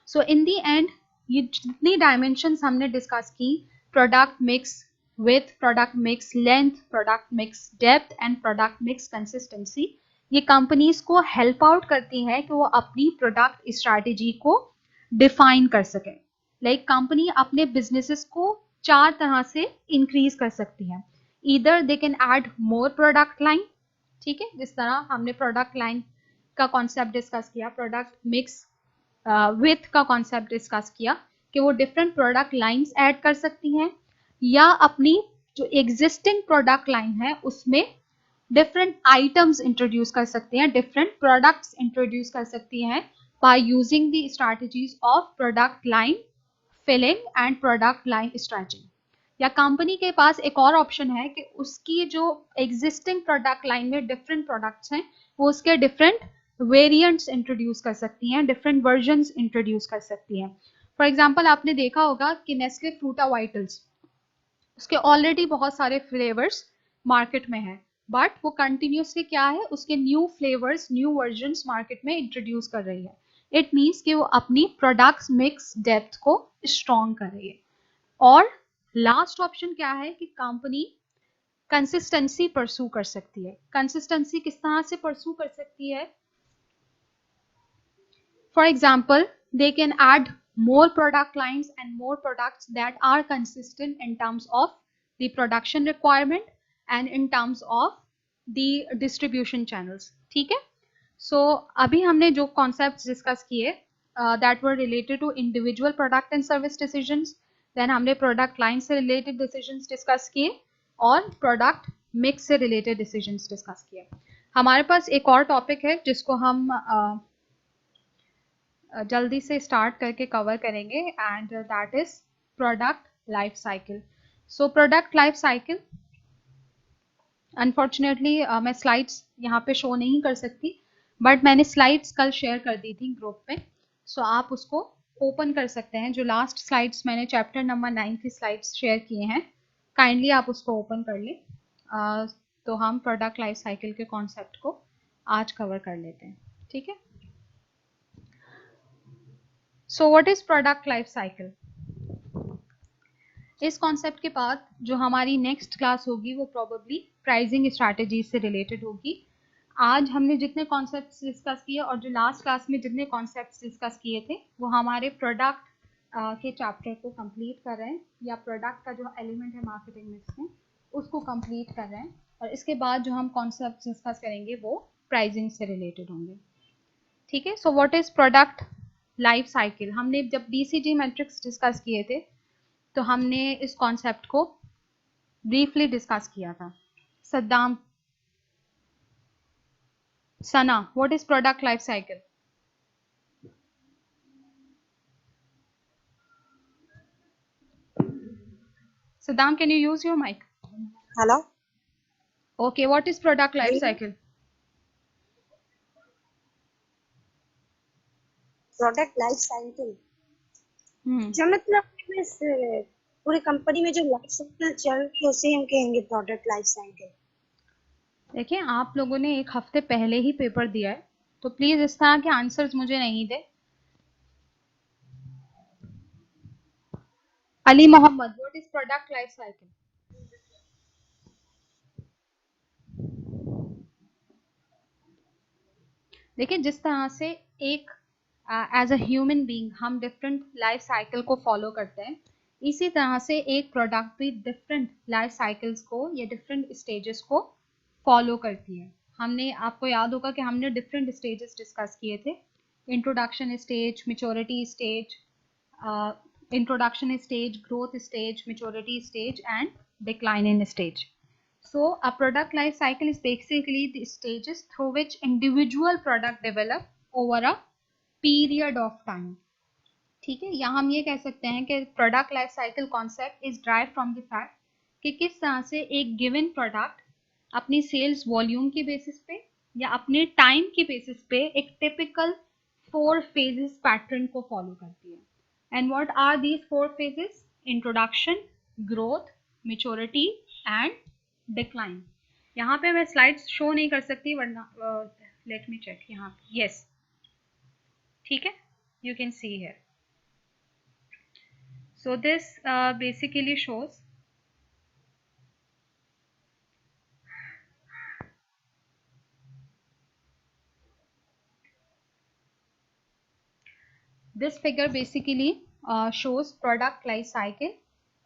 S1: सो इन दी एंड ये जितनी डायमेंशंस हमने डिस्कस की, product mix width, product mix length, product mix depth and product mix consistency, ये कंपनीज को हेल्प आउट करती है कि वो अपनी प्रोडक्ट स्ट्रैटेजी को डिफाइन कर सके। लाइक कंपनी अपने बिजनेसेस को 4 तरह से इंक्रीज कर सकती है। Either they can add more product line, ठीक है, जिस तरह हमने प्रोडक्ट लाइन का कॉन्सेप्ट डिस्कस किया, प्रोडक्ट मिक्स विथ का कॉन्सेप्ट डिस्कस किया कि वो डिफरेंट प्रोडक्ट लाइंस ऐड कर सकती हैं, या अपनी जो एग्जिस्टिंग प्रोडक्ट लाइन है उसमें डिफरेंट आइटम्स इंट्रोड्यूस कर सकती हैं, डिफरेंट प्रोडक्ट्स इंट्रोड्यूस कर सकती हैं by using the strategies of product line filling and product line stretching। या कंपनी के पास एक और ऑप्शन है कि उसकी जो एग्जिस्टिंग प्रोडक्ट लाइन में डिफरेंट प्रोडक्ट्स हैं वो उसके डिफरेंट वेरिएंट्स इंट्रोड्यूस कर सकती हैं, डिफरेंट वर्जन्स इंट्रोड्यूस कर सकती हैं। फॉर एग्जांपल आपने देखा होगा कि नेस्ले फ्रूटा वाइटल्स, उसके ऑलरेडी बहुत सारे फ्लेवर्स मार्केट में हैं, बट वो कंटिन्यूसली क्या है, उसके new flavours, new versions market में इंट्रोड्यूस कर रही है। इट मीन्स कि वो अपनी प्रोडक्ट्स मिक्स डेप्थ को स्ट्रॉन्ग कर रही है। और लास्ट ऑप्शन क्या है कि कंपनी कंसिस्टेंसी परसू कर सकती है। कंसिस्टेंसी किस तरह से परसू कर सकती है? For example they can add more product lines and more products that are consistent in terms of the production requirement and in terms of the distribution channels. ठीक है, so अभी हमने जो concepts discuss किए that were related to individual product and service decisions, then हमने product line से related decisions discuss किए और product mix से related decisions discuss किए. हमारे पास एक और topic है जिसको हम जल्दी से स्टार्ट करके कवर करेंगे and that is product life cycle. So product life cycle, unfortunately मैं स्लाइड्स यहाँ पे शो नहीं कर सकती, बट मैंने स्लाइड्स कल शेयर कर दी थी ग्रुप पे, सो आप उसको ओपन कर सकते हैं. जो लास्ट स्लाइड्स मैंने चैप्टर नंबर 9 की स्लाइड्स शेयर किए हैं, काइंडली आप उसको ओपन कर लें. तो हम प्रोडक्ट लाइफ साइकिल के कॉन्सेप्ट को आज कवर कर लेते हैं. ठीक है, so what is product life cycle. इस कॉन्सेप्ट के बाद जो हमारी नेक्स्ट क्लास होगी वो प्रोबेबली प्राइसिंग स्ट्रैटेजी से रिलेटेड होगी. आज हमने जितने कॉन्सेप्ट्स डिस्कस किए और जो लास्ट क्लास में जितने कॉन्सेप्ट्स डिस्कस किए थे वो हमारे प्रोडक्ट के चैप्टर को कंप्लीट कर रहे हैं, या प्रोडक्ट का जो एलिमेंट है मार्केटिंग मिक्स में उसको कंप्लीट कर रहे हैं. और इसके बाद जो हम कॉन्सेप्ट्स डिस्कस करेंगे वो प्राइसिंग से रिलेटेड होंगे. ठीक है, so what is product life cycle. हमने जब BCG मैट्रिक्स डिस्कस किए थे तो हमने इस कॉन्सेप्ट को ब्रीफली डिस्कस किया था. Saddam, Sana, what is product life cycle. Saddam, can you use your mic?
S4: Hello.
S1: Okay, what is product life cycle?
S4: Product life cycle जो मतलब इस पूरी कंपनी में जो लाइफ साइकिल चल रही है उसे हम कहेंगे प्रोडक्ट लाइफ साइकिल.
S1: देखिए, आप लोगों ने एक हफ्ते पहले ही पेपर दिया है, तो प्लीज इस तरह के आंसर्स मुझे नहीं दे. Ali Mohammad, what is product life cycle. देखिए, जिस तरह से एक एज अ ह्यूमन बीइंग हम डिफरेंट लाइफ साइकिल को फॉलो करते हैं, इसी तरह से एक प्रोडक्ट भी डिफरेंट लाइफ साइकिल्स को या डिफरेंट स्टेजेस को फॉलो करती है. हमने, आपको याद होगा कि हमने डिफरेंट स्टेजेस डिस्कस किए थे. Introduction stage, maturity stage, introduction stage, growth stage, maturity stage and declining stage. So a product life cycle is basically the stages through which individual product develop over a period of time. ठीक है, या हम ये कह सकते हैं कि product life cycle concept is derived from the fact कि किस तरह से एक given product अपनी sales volume की basis पे या अपने time की basis पे एक typical 4 phases pattern को follow करती है. And what are these 4 phases? Introduction, growth, maturity and decline. यहाँ पे मैं स्लाइड्स शो नहीं कर सकती वरना लेट मी चेक. यहाँ यस, ठीक है, you can see here. So this basically shows this figure basically shows product life cycle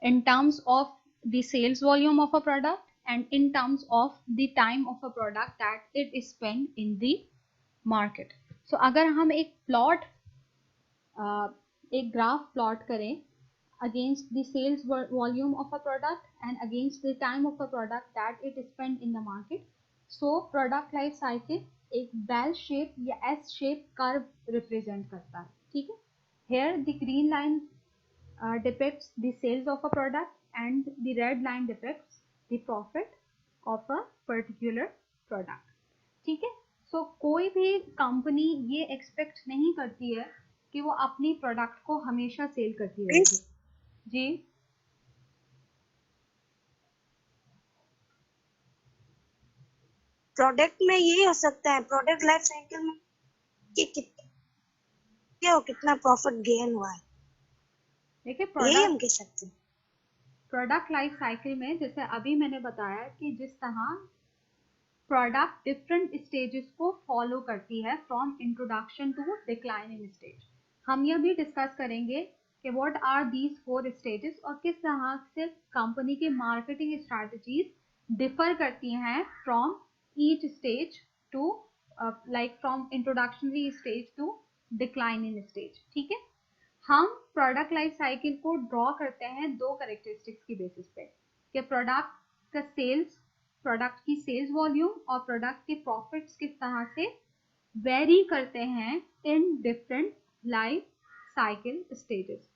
S1: in terms of the sales volume of a product and in terms of the time of a product that it is spent in the market. So अगर हम एक plot, एक graph plot करें against the sales volume of a product and against the time of a product that it is spent in the market, so product life cycle एक bell shape या S shape curve represent करता है. ठीक है, here the green line depicts the sales of a product and the red line depicts the profit of a particular product. ठीक है, सो कोई भी कंपनी ये एक्सपेक्ट नहीं करती है कि वो अपनी प्रोडक्ट को हमेशा सेल करती रहेगी. जी,
S4: प्रोडक्ट में ये हो सकता है प्रोडक्ट लाइफ साइकिल में कि कितना प्रॉफिट गेन हुआ है.
S1: देखिए,
S4: ये हम कह सकते हैं
S1: प्रोडक्ट लाइफ साइकिल में जैसे अभी मैंने बताया कि जिस तरह प्रोडक्ट डिफरेंट स्टेजेस को फॉलो करती है from introduction to declining stage. हम यह भी डिस्कस करेंगे कि व्हाट आर दीज 4 स्टेजेस और किस तरह से कंपनी की मार्केटिंग स्ट्रैटेजीज डिफर करती हैं from each stage to like from introductionary stage to decline in stage. ठीक है, हम प्रोडक्ट लाइफ साइकिल को ड्रॉ करते हैं 2 कैरेक्टरिस्टिक्स की बेसिस पे कि प्रोडक्ट का सेल्स, प्रोडक्ट की सेल्स वॉल्यूम और प्रोडक्ट के प्रॉफिट्स किस तरह से वेरी करते हैं in different life cycle stages.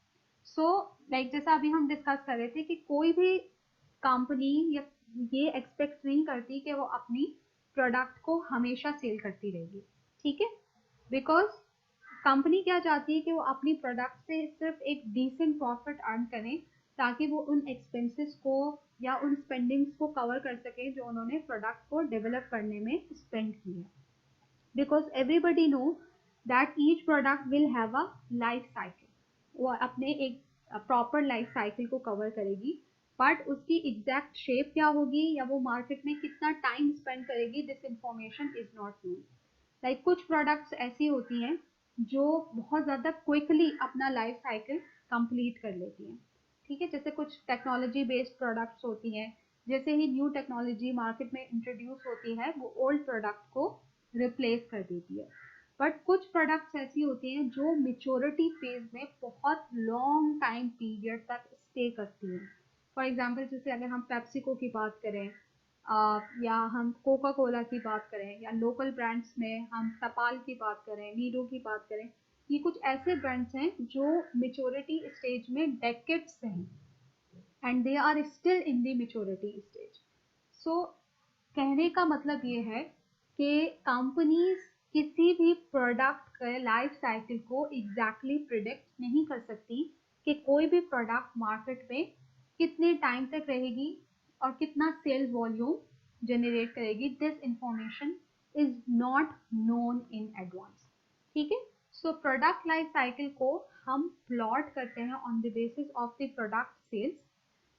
S1: So like जैसा अभी हम डिस्कस कर रहे थे कि कोई भी कंपनी ये एक्सपेक्ट नहीं करती कि वो अपनी प्रोडक्ट को हमेशा सेल करती रहेगी। ठीक है, बिकॉज कंपनी क्या चाहती है कि वो अपनी प्रोडक्ट से सिर्फ एक डिसेंट प्रॉफिट अर्न करें ताकि वो उन एक्सपेंसेस को या उन स्पेंडिंग्स को कवर कर सके जो उन्होंने प्रोडक्ट को डेवलप करने में स्पेंड की है। Because everybody know that each product will have a life cycle, वो अपने एक प्रॉपर लाइफ साइकिल को कवर करेगी, बट उसकी एग्जैक्ट शेप क्या होगी या वो मार्केट में कितना टाइम स्पेंड करेगी, this information is not known. Like कुछ प्रोडक्ट्स ऐसी होती हैं जो बहुत ज़्यादा क्विकली अपना लाइफ साइकिल कंप्लीट कर लेती हैं। ठीक है, जैसे कुछ टेक्नोलॉजी बेस्ड प्रोडक्ट्स होती हैं, जैसे ही न्यू टेक्नोलॉजी मार्केट में इंट्रोड्यूस होती है वो ओल्ड प्रोडक्ट को रिप्लेस कर देती है। बट कुछ प्रोडक्ट्स ऐसी होती हैं जो मेच्योरिटी फेज में बहुत लॉन्ग टाइम पीरियड तक स्टे करती हैं। फॉर एग्जांपल जैसे अगर हम पेप्सिको की बात करें या हम कोका कोला की बात करें या लोकल ब्रांड्स में हम टपाल की बात करें, नीडो की बात करें, ये कुछ ऐसे ब्रांड्स हैं जो मेच्योरिटी स्टेज में डेकेड्स से हैं and they are still in the maturity stage. So कहने का मतलब ये है कि कंपनीज किसी भी प्रोडक्ट के लाइफ साइकिल को एग्जैक्टली प्रिडिक्ट नहीं कर सकती कि कोई भी प्रोडक्ट मार्केट में कितने टाइम तक रहेगी और कितना सेल्स वॉल्यूम जनरेट करेगी। This information is not known in advance. ठीक है, सो प्रोडक्ट लाइफ साइकिल को हम प्लॉट करते हैं on the basis of the product sales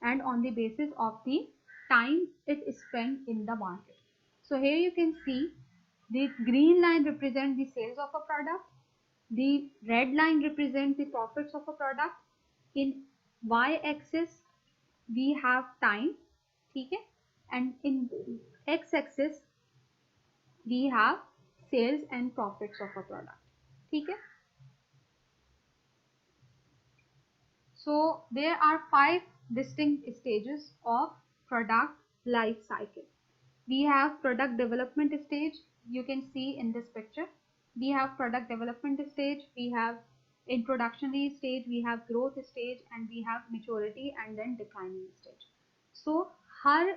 S1: and on the basis of the time it spend in the market. So here you can see the green line represents the sales of a product, the red line represents the profits of a product. In y-axis we have time, ठीक है, and in x-axis we have sales and profits of a product, ठीक है. So there are 5 distinct stages of product life cycle. We have product development stage, you can see in this picture. We have product development stage, we have introductory stage, we have growth stage, and we have maturity and then declining stage. So her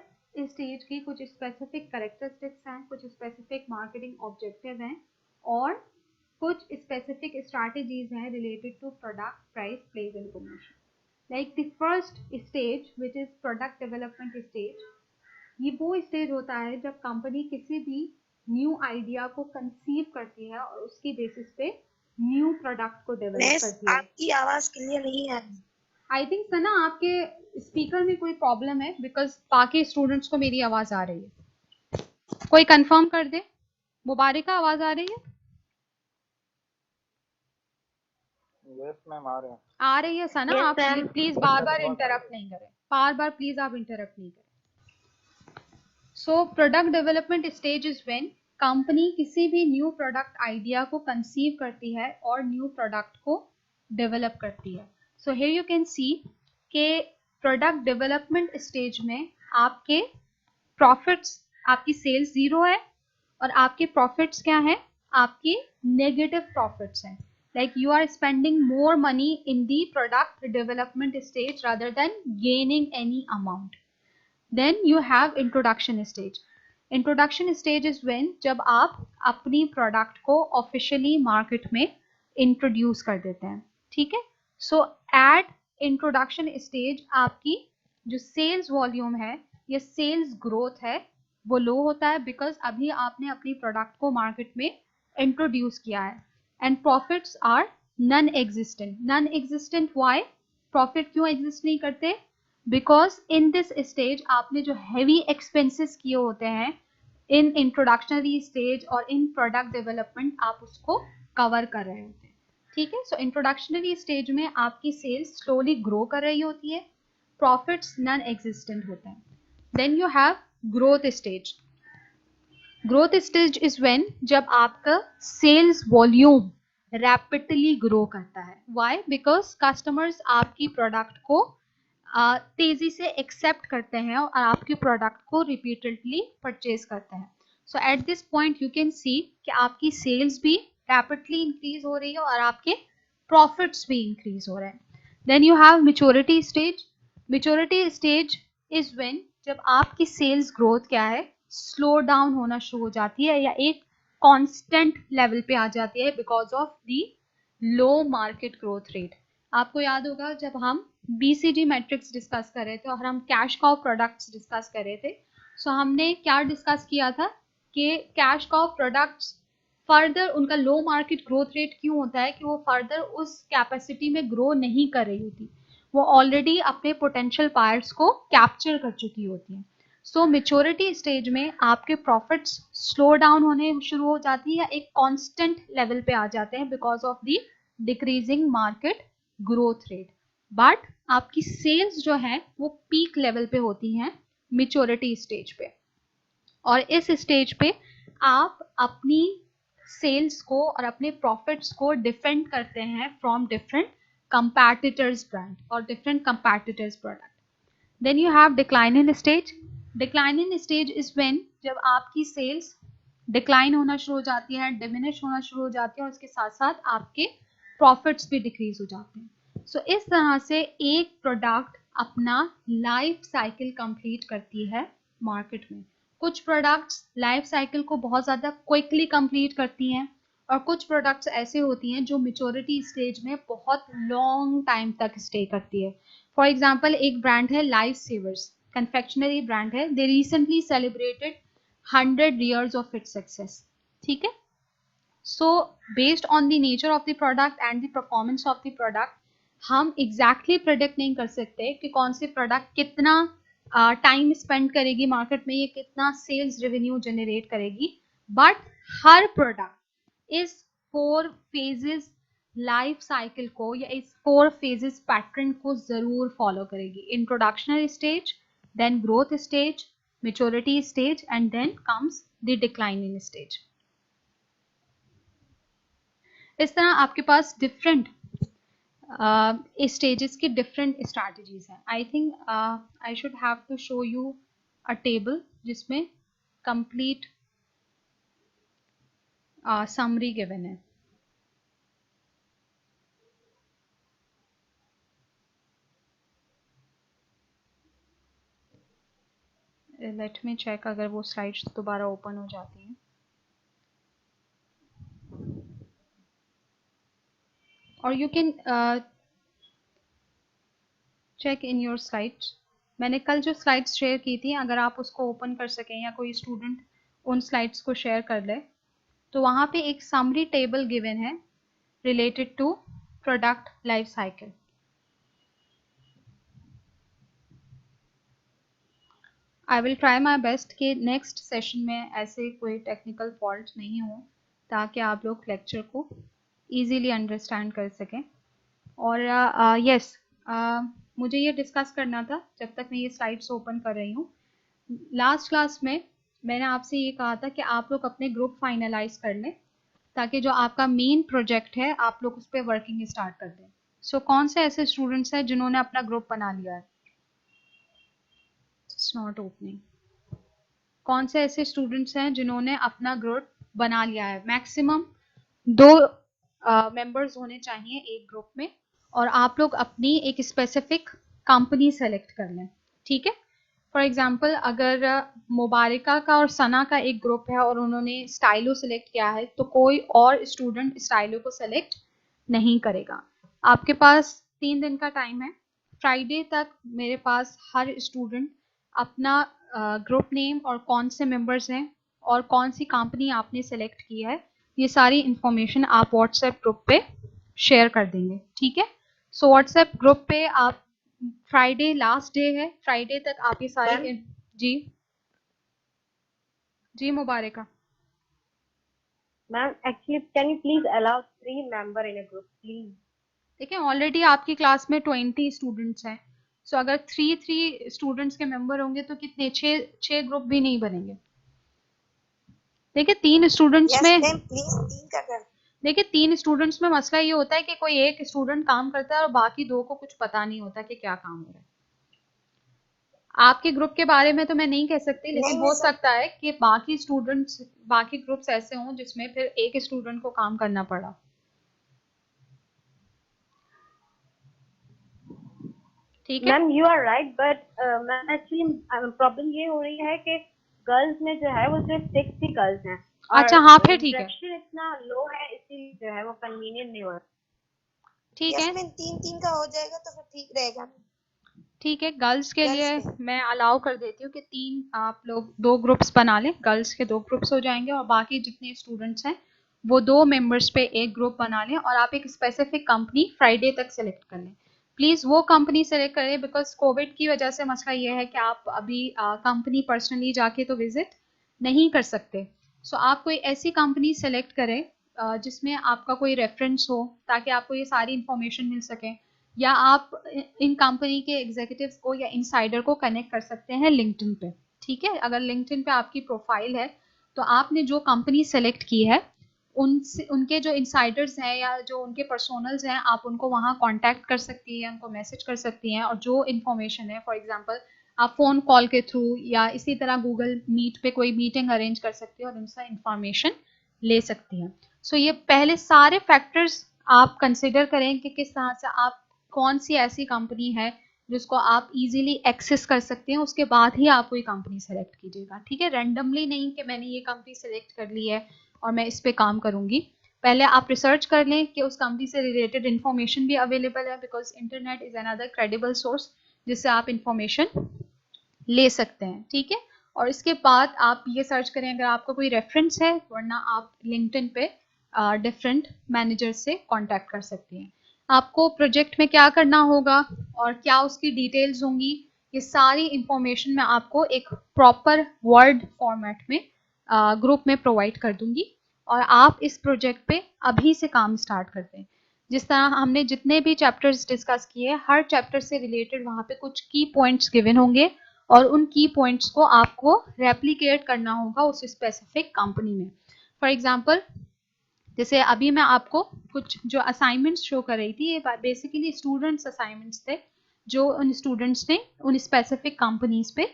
S1: stage की कुछ specific characteristics हैं, कुछ specific marketing objectives हैं और कुछ specific strategies हैं related to product, price, place and promotion. Like the first stage which is product development stage, ये वो स्टेज होता है जब कंपनी किसी भी न्यू आइडिया को कंसीव करती है और उसकी बेसिस पे न्यू प्रोडक्ट को डेवलप करती है।
S4: आपकी आवाज क्लियर नहीं है।
S1: आई थिंक सना आपके स्पीकर में कोई प्रॉब्लम है बिकॉज बाकी स्टूडेंट्स को मेरी आवाज आ रही है। कोई कंफर्म कर दे, मुबारक आवाज आ रही है?
S7: यस मैम आ रहे हैं।
S1: आ रही है सना? आप प्लीज बार बार इंटरप्ट नहीं करें, बार बार प्लीज आप इंटरप्ट नहीं करें। So product development stage is when company किसी भी न्यू प्रोडक्ट आइडिया को कंसीव करती है और न्यू प्रोडक्ट को डेवलप करती है। सो हियर यू कैन सी के प्रोडक्ट डेवलपमेंट स्टेज में आपके प्रॉफिट्स, आपकी सेल्स 0 है और आपके प्रॉफिट्स क्या है? आपकी नेगेटिव प्रॉफिट्स हैं। Like you are spending more money in the product development stage rather than gaining any amount. Then you have introduction stage. Introduction stage is when जब आप अपनी प्रोडक्ट को ऑफिशियली मार्केट में introduce कर देते हैं। ठीक है, सो एट इंट्रोडक्शन स्टेज आपकी जो सेल्स वॉल्यूम है या सेल्स ग्रोथ है वो लो होता है बिकॉज अभी आपने अपनी प्रोडक्ट को मार्केट में इंट्रोड्यूस किया है। And profits are non existent. Non existent why? Profit क्यों एग्जिस्ट नहीं करते? बिकॉज इन दिस स्टेज आपने जो हैवी एक्सपेंसेस किए होते हैं इन इंट्रोडक्शनरी स्टेज और इन प्रोडक्ट डेवलपमेंट, आप उसको कवर कर रहे होते हैं। ठीक है। सो इंट्रोडक्शनरी स्टेज में आपकी सेल्स स्लोली ग्रो कर रही होती है, प्रॉफिट्स नॉन एग्जिस्टेंट होते हैं। Then you have growth stage. Growth stage is when जब आपका सेल्स वॉल्यूम रैपिडली ग्रो करता है। व्हाई? बिकॉज कस्टमर्स आपकी प्रोडक्ट को तेजी से एक्सेप्ट करते हैं और आपके प्रोडक्ट को रिपीटेडली परचेज करते हैं। So at this point you can see कि आपकी सेल्स भी रैपिडली इंक्रीज हो रही है और आपके प्रॉफिट्स भी इंक्रीज हो रहे हैं। Then you have maturity stage. Maturity stage is when जब आपकी सेल्स ग्रोथ क्या है, स्लो डाउन होना शुरू हो जाती है या एक कांस्टेंट लेवल पे आ जाती है because of the low market growth rate. आपको याद होगा जब हम BCG मैट्रिक्स डिस्कस कर रहे थे और हम कैश काउ प्रोडक्ट्स डिस्कस कर रहे थे, सो हमने क्या डिस्कस किया था कि कैश काउ प्रोडक्ट्स फर्दर उनका लो मार्केट ग्रोथ रेट क्यों होता है कि वो फर्दर उस कैपेसिटी में ग्रो नहीं कर रही होती, वो ऑलरेडी अपने पोटेंशियल बायर्स को कैप्चर कर चुकी होती हैं। सो मैच्योरिटी स्टेज में आपके प्रॉफिट्स स्लो डाउन होने शुरू हो जाती है या एक कांस्टेंट लेवल पे आ जाते हैं because of the decreasing market growth rate, but आपकी सेल्स जो है वो पीक लेवल पे होती हैं मैच्योरिटी स्टेज पे। और इस स्टेज पे आप अपनी सेल्स को और अपने प्रॉफिट्स को डिफेंड करते हैं फ्रॉम डिफरेंट कंपैटिटर्स ब्रांड और different competitors product. Then you have decline in stage. Decline in stage is when जब आपकी सेल्स डिक्लाइन होना शुरू हो जाती है, डिमिनिश होना शुरू हो जाती है और उसके साथ साथ आपके प्रॉफिट्स भी डिक्रीज हो जाते हैं। सो इस तरह से एक प्रोडक्ट अपना लाइफ साइकिल कंप्लीट करती है मार्केट में। कुछ प्रोडक्ट्स लाइफ साइकिल को बहुत ज़्यादा क्विकली कंप्लीट करती हैं और कुछ प्रोडक्ट्स ऐसे होती हैं जो मैच्योरिटी स्टेज में बहुत लॉन्ग टाइम तक स्टे करती है। फॉर एग्जांपल एक ब्रांड है लाइफ सेवर्स, कन्फेक्शनरी ब्रांड है, they recently celebrated 100 years of its success. ठीक है। So based on the nature of the product and the performance of the product हम exactly predict नहीं कर सकते कि कौन सी प्रोडक्ट कितना टाइम स्पेंड करेगी मार्केट में, ये कितना सेल्स रेवेन्यू जनरेट करेगी, बट हर प्रोडक्ट इस 4 फेजेस लाइफ साइकिल को या इस 4 फेजेस पैटर्न को जरूर फॉलो करेगी। Introductionary stage, then growth stage, maturity stage and then comes the declining stage. इस तरह आपके पास डिफरेंट स्टेजेस की डिफरेंट स्ट्रैटेजीज हैं। I think I should have to show you a table जिसमें कंप्लीट समरी गिवन है। Let me check अगर वो स्लाइड्स दोबारा ओपन हो जाती हैं। और you can check in your slides. मैंने कल जो स्लाइड्स शेयर की थी, अगर आप उसको ओपन कर सकें या कोई स्टूडेंट उन स्लाइड्स को शेयर कर ले, तो वहाँ पे एक समरी टेबल गिवन है related to product life cycle. I will try my best कि नेक्स्ट सेशन में ऐसे कोई टेक्निकल फॉल्ट नहीं हो ताकि आप लोग लेक्चर को ईजीली अंडरस्टैंड कर सकें। और यस, मुझे ये डिस्कस करना था जब तक मैं ये स्लाइड्स ओपन कर रही हूँ। लास्ट क्लास में मैंने आपसे ये कहा था कि आप लोग अपने ग्रुप फाइनलाइज कर लें ताकि जो आपका मेन प्रोजेक्ट है आप लोग उस पर वर्किंग स्टार्ट कर दें। सो कौन से ऐसे स्टूडेंट्स हैं जिन्होंने अपना ग्रुप बना लिया है? It's not opening. कौन से ऐसे स्टूडेंट्स हैं जिन्होंने अपना ग्रुप बना लिया है? मैक्सिमम 2 मेंबर्स होने चाहिए एक ग्रुप में और आप लोग अपनी एक स्पेसिफिक कंपनी सेलेक्ट कर लें। ठीक है। फॉर एग्जांपल अगर मुबारिका का और सना का एक ग्रुप है और उन्होंने स्टाइलो सेलेक्ट किया है तो कोई और स्टूडेंट स्टाइलो को सेलेक्ट नहीं करेगा। आपके पास 3 दिन का टाइम है। फ्राइडे तक मेरे पास हर स्टूडेंट अपना ग्रुप नेम और कौन से मेंबर्स हैं और कौन सी कंपनी आपने सेलेक्ट की है, ये सारी इंफॉर्मेशन आप व्हाट्सएप ग्रुप पे शेयर कर देंगे। ठीक है। सो व्हाट्सएप ग्रुप पे आप, फ्राइडे लास्ट डे है, फ्राइडे तक आप ये सारी जी मुबारका।
S6: Ma'am, actually, can you please allow 3 member in a group, please?
S1: देखिए ऑलरेडी आपकी क्लास में 20 स्टूडेंट्स हैं, सो अगर 3 स्टूडेंट्स के मेंबर होंगे तो कितने, 6 ग्रुप भी नहीं बनेंगे। देखिए 3 स्टूडेंट्स
S4: यस
S1: में
S4: मैम प्लीज 3 का कर।
S1: देखिए 3 स्टूडेंट्स में मसला ये होता है कि कोई एक स्टूडेंट काम करता है और बाकी 2 को कुछ पता नहीं होता कि क्या काम हो रहा है। आपके ग्रुप के बारे में तो मैं नहीं कह सकती, लेकिन
S4: नहीं
S1: हो
S4: नहीं सर,
S1: सकता है कि बाकी ग्रुप्स ऐसे हों जिसमें फिर एक स्टूडेंट को काम करना पड़ा। ठीक है।
S6: Ma'am you are right, but ma'am actually problem ये हो रही है कि गर्ल्स में जो है वो सिर्फ 6 ही गर्ल्स हैं
S1: अच्छा
S6: और
S1: हाँ, फिर ठीक है।
S6: इंटरेक्शन इतना लो है, इसीलिए जो है वो कन्वीनियंट नहीं हो रहा।
S1: ठीक
S4: यस
S1: है।
S4: मैम 3 का हो जाएगा तो फिर ठीक रहेगा
S1: ठीक है, गर्ल्स के लिए
S4: गर्ल्स में।
S1: मैं अलाउ कर देती हूँ कि 3 आप लोग 2 ग्रुप्स बना लें, गर्ल्स के 2 ग्रुप्स हो जाएंगे और बाकी जितने स्टूडेंट्स हैं वो 2 मेंबर्स पे एक ग्रुप बना लें और आप एक स्पेसिफिक कंपनी फ्राइडे तक सेलेक्ट कर लें। प्लीज़ वो कंपनी सेलेक्ट करें, बिकॉज कोविड की वजह से मसला ये है कि आप अभी कंपनी पर्सनली जाके तो विजिट नहीं कर सकते। सो आप कोई ऐसी कंपनी सेलेक्ट करें जिसमें आपका कोई रेफरेंस हो, ताकि आपको ये सारी इंफॉर्मेशन मिल सके, या आप इन कंपनी के एग्जीक्यूटिव्स को या इनसाइडर को कनेक्ट कर सकते हैं लिंक्डइन पे। ठीक है, अगर लिंक्डइन पे आपकी प्रोफाइल है तो आपने जो कंपनी सेलेक्ट की है उनसे, उनके जो इनसाइडर्स हैं या जो उनके पर्सोनल्स हैं, आप उनको वहाँ कांटेक्ट कर सकती हैं, उनको मैसेज कर सकती हैं और जो इन्फॉर्मेशन है, फॉर एग्जांपल आप फ़ोन कॉल के थ्रू या इसी तरह गूगल मीट पे कोई मीटिंग अरेंज कर सकती हैं और उनसे इंफॉर्मेशन ले सकती हैं। सो ये पहले सारे फैक्टर्स आप कंसिडर करें कि किस तरह से आप, कौन सी ऐसी कंपनी है जिसको आप इजीली एक्सेस कर सकते हैं, उसके बाद ही आप कोई कंपनी सेलेक्ट कीजिएगा। ठीक है, रैंडमली नहीं कि मैंने ये कंपनी सेलेक्ट कर ली है और मैं इस पे काम करूंगी। पहले आप रिसर्च कर लें कि उस कंपनी से रिलेटेड इन्फॉर्मेशन भी अवेलेबल है, because internet is another credible source जिससे आप इंफॉर्मेशन ले सकते हैं। ठीक है, और इसके बाद आप ये सर्च करें अगर आपका कोई रेफरेंस है, वरना आप लिंक्डइन पे डिफरेंट मैनेजर से कांटेक्ट कर सकती हैं। आपको प्रोजेक्ट में क्या करना होगा और क्या उसकी डिटेल्स होंगी, ये सारी इंफॉर्मेशन मैं आपको एक प्रॉपर वर्ड फॉर्मेट में ग्रुप में प्रोवाइड कर दूंगी और आप इस प्रोजेक्ट पे अभी से काम स्टार्ट कर दें। जिस तरह हमने जितने भी चैप्टर्स डिस्कस किए, हर चैप्टर से रिलेटेड वहाँ पे कुछ की पॉइंट्स गिवन होंगे और उन की पॉइंट्स को आपको रेप्लिकेट करना होगा उस स्पेसिफिक कंपनी में। फॉर एग्जांपल, जैसे अभी मैं आपको कुछ जो असाइनमेंट्स शो कर रही थी, ये बेसिकली स्टूडेंट्स असाइनमेंट्स थे जो उन स्टूडेंट्स ने उन स्पेसिफिक कंपनीज पे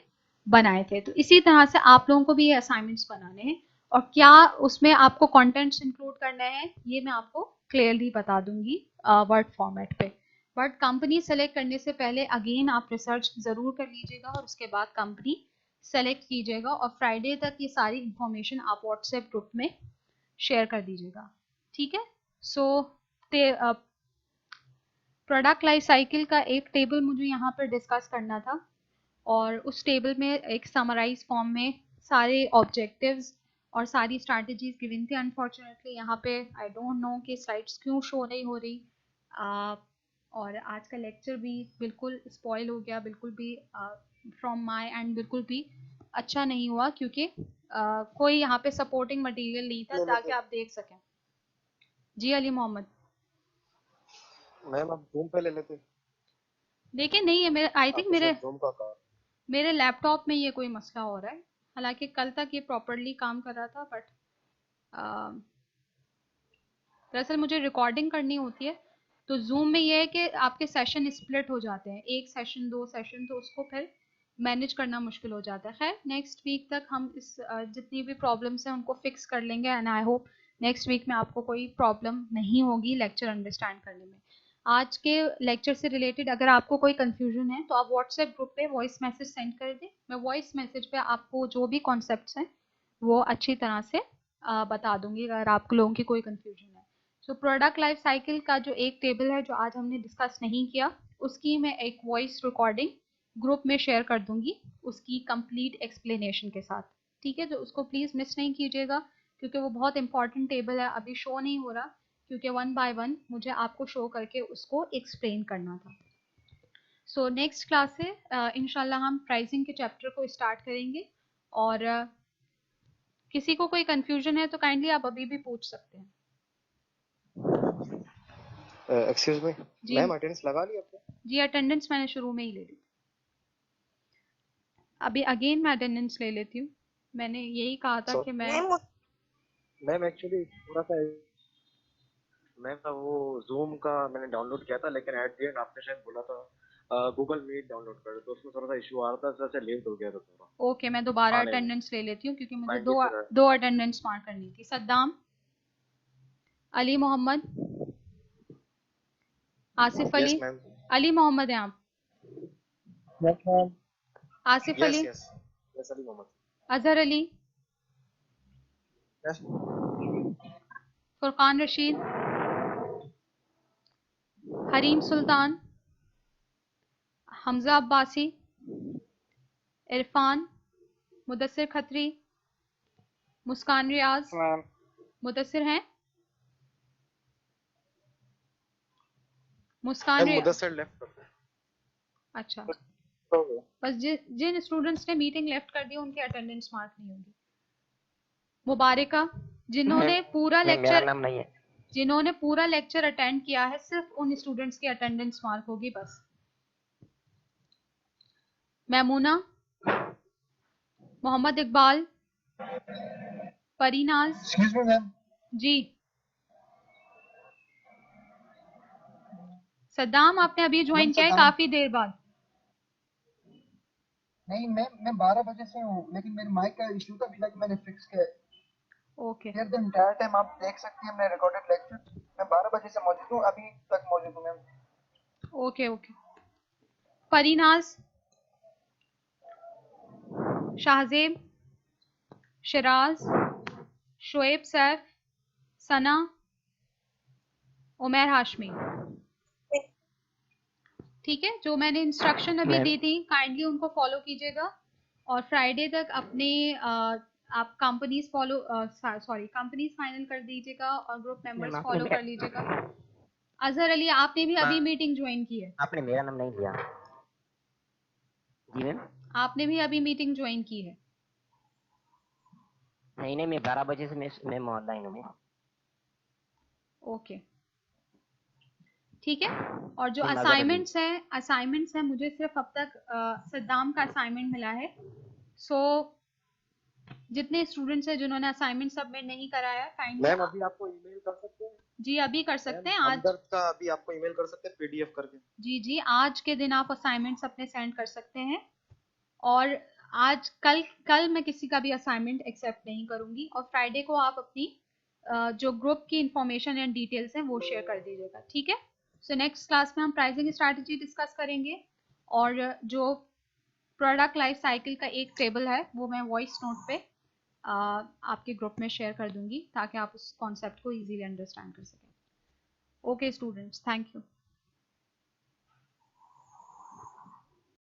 S1: बनाए थे। तो इसी तरह से आप लोगों को भी ये असाइनमेंट्स बनाने हैं और क्या उसमें आपको कंटेंट्स इंक्लूड करने हैं ये मैं आपको क्लियरली बता दूंगी वर्ड फॉर्मेट पे। बट कंपनी सेलेक्ट करने से पहले अगेन आप रिसर्च ज़रूर कर लीजिएगा और उसके बाद कंपनी सेलेक्ट कीजिएगा और फ्राइडे तक ये सारी इंफॉर्मेशन आप व्हाट्सएप ग्रुप में शेयर कर दीजिएगा। ठीक है, सो प्रोडक्ट लाइफ साइकिल का एक टेबल मुझे यहाँ पर डिस्कस करना था और उस टेबल में एक समराइज फॉर्म में सारे ऑब्जेक्टिव्स और सारी स्ट्रैटेजीज गिवन थी। अनफॉर्चुनेटली यहाँ पे आई डोंट नो कि स्लाइड्स क्यों शो नहीं हो रही, और आज का लेक्चर भी बिल्कुल स्पॉइल हो गया, बिल्कुल भी फ्रॉम माय एंड बिल्कुल भी अच्छा नहीं हुआ, क्योंकि कोई यहाँ पे सपोर्टिंग मटेरियल नहीं था ताकि आप देख सकें। जी अली मोहम्मद।
S5: मैम आप जूम पे ले लेते।
S1: देखिए नहीं है मेरे, आई थिंक
S5: आपको
S1: मेरे
S5: शायद जूम का काम।
S1: मेरे लैपटॉप में ये कोई मसला हो रहा है। हालांकि कल तक ये प्रॉपरली काम कर रहा था, बट दरअसल मुझे रिकॉर्डिंग करनी होती है तो जूम में ये है कि आपके सेशन स्प्लिट हो जाते हैं, एक सेशन 2 सेशन, तो उसको फिर मैनेज करना मुश्किल हो जाता है। खैर नेक्स्ट वीक तक हम इस जितनी भी प्रॉब्लम्स हैं उनको फिक्स कर लेंगे and I hope next week में आपको कोई प्रॉब्लम नहीं होगी लेक्चर अंडरस्टैंड करने में। आज के लेक्चर से रिलेटेड अगर आपको कोई कंफ्यूजन है तो आप व्हाट्सएप ग्रुप पे वॉइस मैसेज सेंड कर दें। मैं वॉइस मैसेज पे आपको जो भी कॉन्सेप्ट्स हैं वो अच्छी तरह से बता दूंगी अगर आप लोगों की कोई कंफ्यूजन है। सो प्रोडक्ट लाइफ साइकिल का जो एक टेबल है जो आज हमने डिस्कस नहीं किया, उसकी मैं एक वॉइस रिकॉर्डिंग ग्रुप में शेयर कर दूंगी उसकी कंप्लीट एक्सप्लेनेशन के साथ। ठीक है, तो उसको प्लीज़ मिस नहीं कीजिएगा क्योंकि वो बहुत इंपॉर्टेंट टेबल है, अभी शो नहीं हो रहा क्योंकि 1 बाय 1 मुझे आपको शो करके उसको एक्सप्लेन करना था। सो नेक्स्ट क्लास से इंशाल्लाह हम प्राइसिंग के चैप्टर को स्टार्ट करेंगे और किसी को कोई कंफ्यूजन है तो काइंडली आप अभी भी पूछ सकते हैं।
S5: एक्सक्यूज मी
S1: जी
S5: मैम, अटेंडेंस लगा ली आपने?
S1: जी, अटेंडेंस मैंने शुरू में ही ले ली। अभी अगेन मैं अटेंडेंस ले लेती हूँ। मैंने यही कहा था कि
S5: मैम एक्चुअली थोड़ा सा मैम ना वो जूम का मैंने डाउनलोड किया था, लेकिन एट द एंड आपने शायद बोला था गूगल मीट डाउनलोड कर, तो उसमें थोड़ा सा इशू आ रहा था, जैसे लेट हो गया था थोड़ा।
S1: ओके, मैं दोबारा
S5: आने में
S1: अटेंडेंस ले लेती हूँ क्योंकि मुझे
S5: 90 पे
S1: दो अटेंडेंस मार्क करनी थी। सद्दाम, अली मोहम्मद, आसिफ अली।
S5: Yes ma'am.
S1: अली मोहम्मद हैं आप?
S7: Yes ma'am.
S1: Asif Ali,
S5: yes yes Ali Mohammad.
S1: Azhar Ali,
S5: yes
S1: Furqan Rashid, Hareem Sultan, Hamza Abbasi, Irfan, Mudassir Khatri, Muskan Riaz.
S7: Ma'am
S1: Mudassir हैं? मुस्कान रियाज।
S5: मुदस्सिर लेफ्ट कर दो।
S1: अच्छा,
S7: हो गया।
S1: बस जिन स्टूडेंट्स ने मीटिंग लेफ्ट कर दी उनकी अटेंडेंस मार्क नहीं होगी। मुबारिका, जिन्होंने पूरा
S8: मेरा
S1: लेक्चर
S8: नाम नहीं है।
S1: जिन्होंने पूरा लेक्चर अटेंड किया है सिर्फ उन स्टूडेंट्स की अटेंडेंस मार्क होगी बस। Maimoona, Mohammad Iqbal, Parinaz.
S7: Excuse me ma'am.
S1: जी सद्दाम, आपने अभी ज्वाइन किया है काफी देर बाद?
S7: नहीं मैं 12 बजे से हूँ, लेकिन मेरे माइक का इशू था, अभी तक मैंने फिक्स किया।
S1: ओके
S7: फिर द एंटायर टाइम आप देख सकती हैं अपने रिकॉर्डेड लेक्चर। मैं 12 बजे से मौजूद हूँ, अभी तक मौजूद हूँ ma'am.
S1: Okay okay. Parinaz, Shahzeb, Shiraz, Shoaib Saif, Sana, Umar Hashmi. ठीक है, जो मैंने इंस्ट्रक्शन अभी दी थी काइंडली उनको फॉलो कीजिएगा और फ्राइडे तक अपने आप कंपनीज फाइनल कर दीजिएगा और ग्रुप मेंबर्स फॉलो कर लीजिएगा। अजहर अली, आपने भी अभी मीटिंग ज्वाइन की है?
S8: आपने मेरा नाम नहीं लिया। जी मैम।
S1: आपने भी अभी मीटिंग ज्वाइन की है?
S8: नहीं, मैं 12 बजे से मैं ऑनलाइन हूँ।
S1: ओके ठीक है। और जो
S8: फिर
S1: असाइनमेंट्स हैं मुझे सिर्फ अब तक सद्दाम का असाइनमेंट मिला है। सो जितने स्टूडेंट्स हैं जिन्होंने असाइनमेंट सबमिट नहीं कराया काइंडली
S5: मैम अभी आपको ईमेल कर सकते हैं?
S1: जी अभी कर सकते हैं। आज
S5: हमदर्द का अभी आपको ईमेल कर सकते हैं पीडीएफ करके।
S1: जी आज के दिन आप असाइनमेंट्स अपने सेंड कर सकते हैं। और आज कल मैं किसी का भी असाइनमेंट एक्सेप्ट नहीं करूंगी और फ्राइडे को आप अपनी जो ग्रुप की इंफॉर्मेशन एंड डिटेल्स हैं वो शेयर कर दीजिएगा। ठीक है। सो नेक्स्ट क्लास में हम प्राइसिंग स्ट्रैटेजी डिस्कस करेंगे और जो प्रोडक्ट लाइफ साइकिल का एक टेबल है वो मैं वॉइस नोट पे आपके ग्रुप में शेयर कर दूंगी ताकि आप उस कॉन्सेप्ट को इजीली अंडरस्टैंड कर सकें। Okay students, thank you.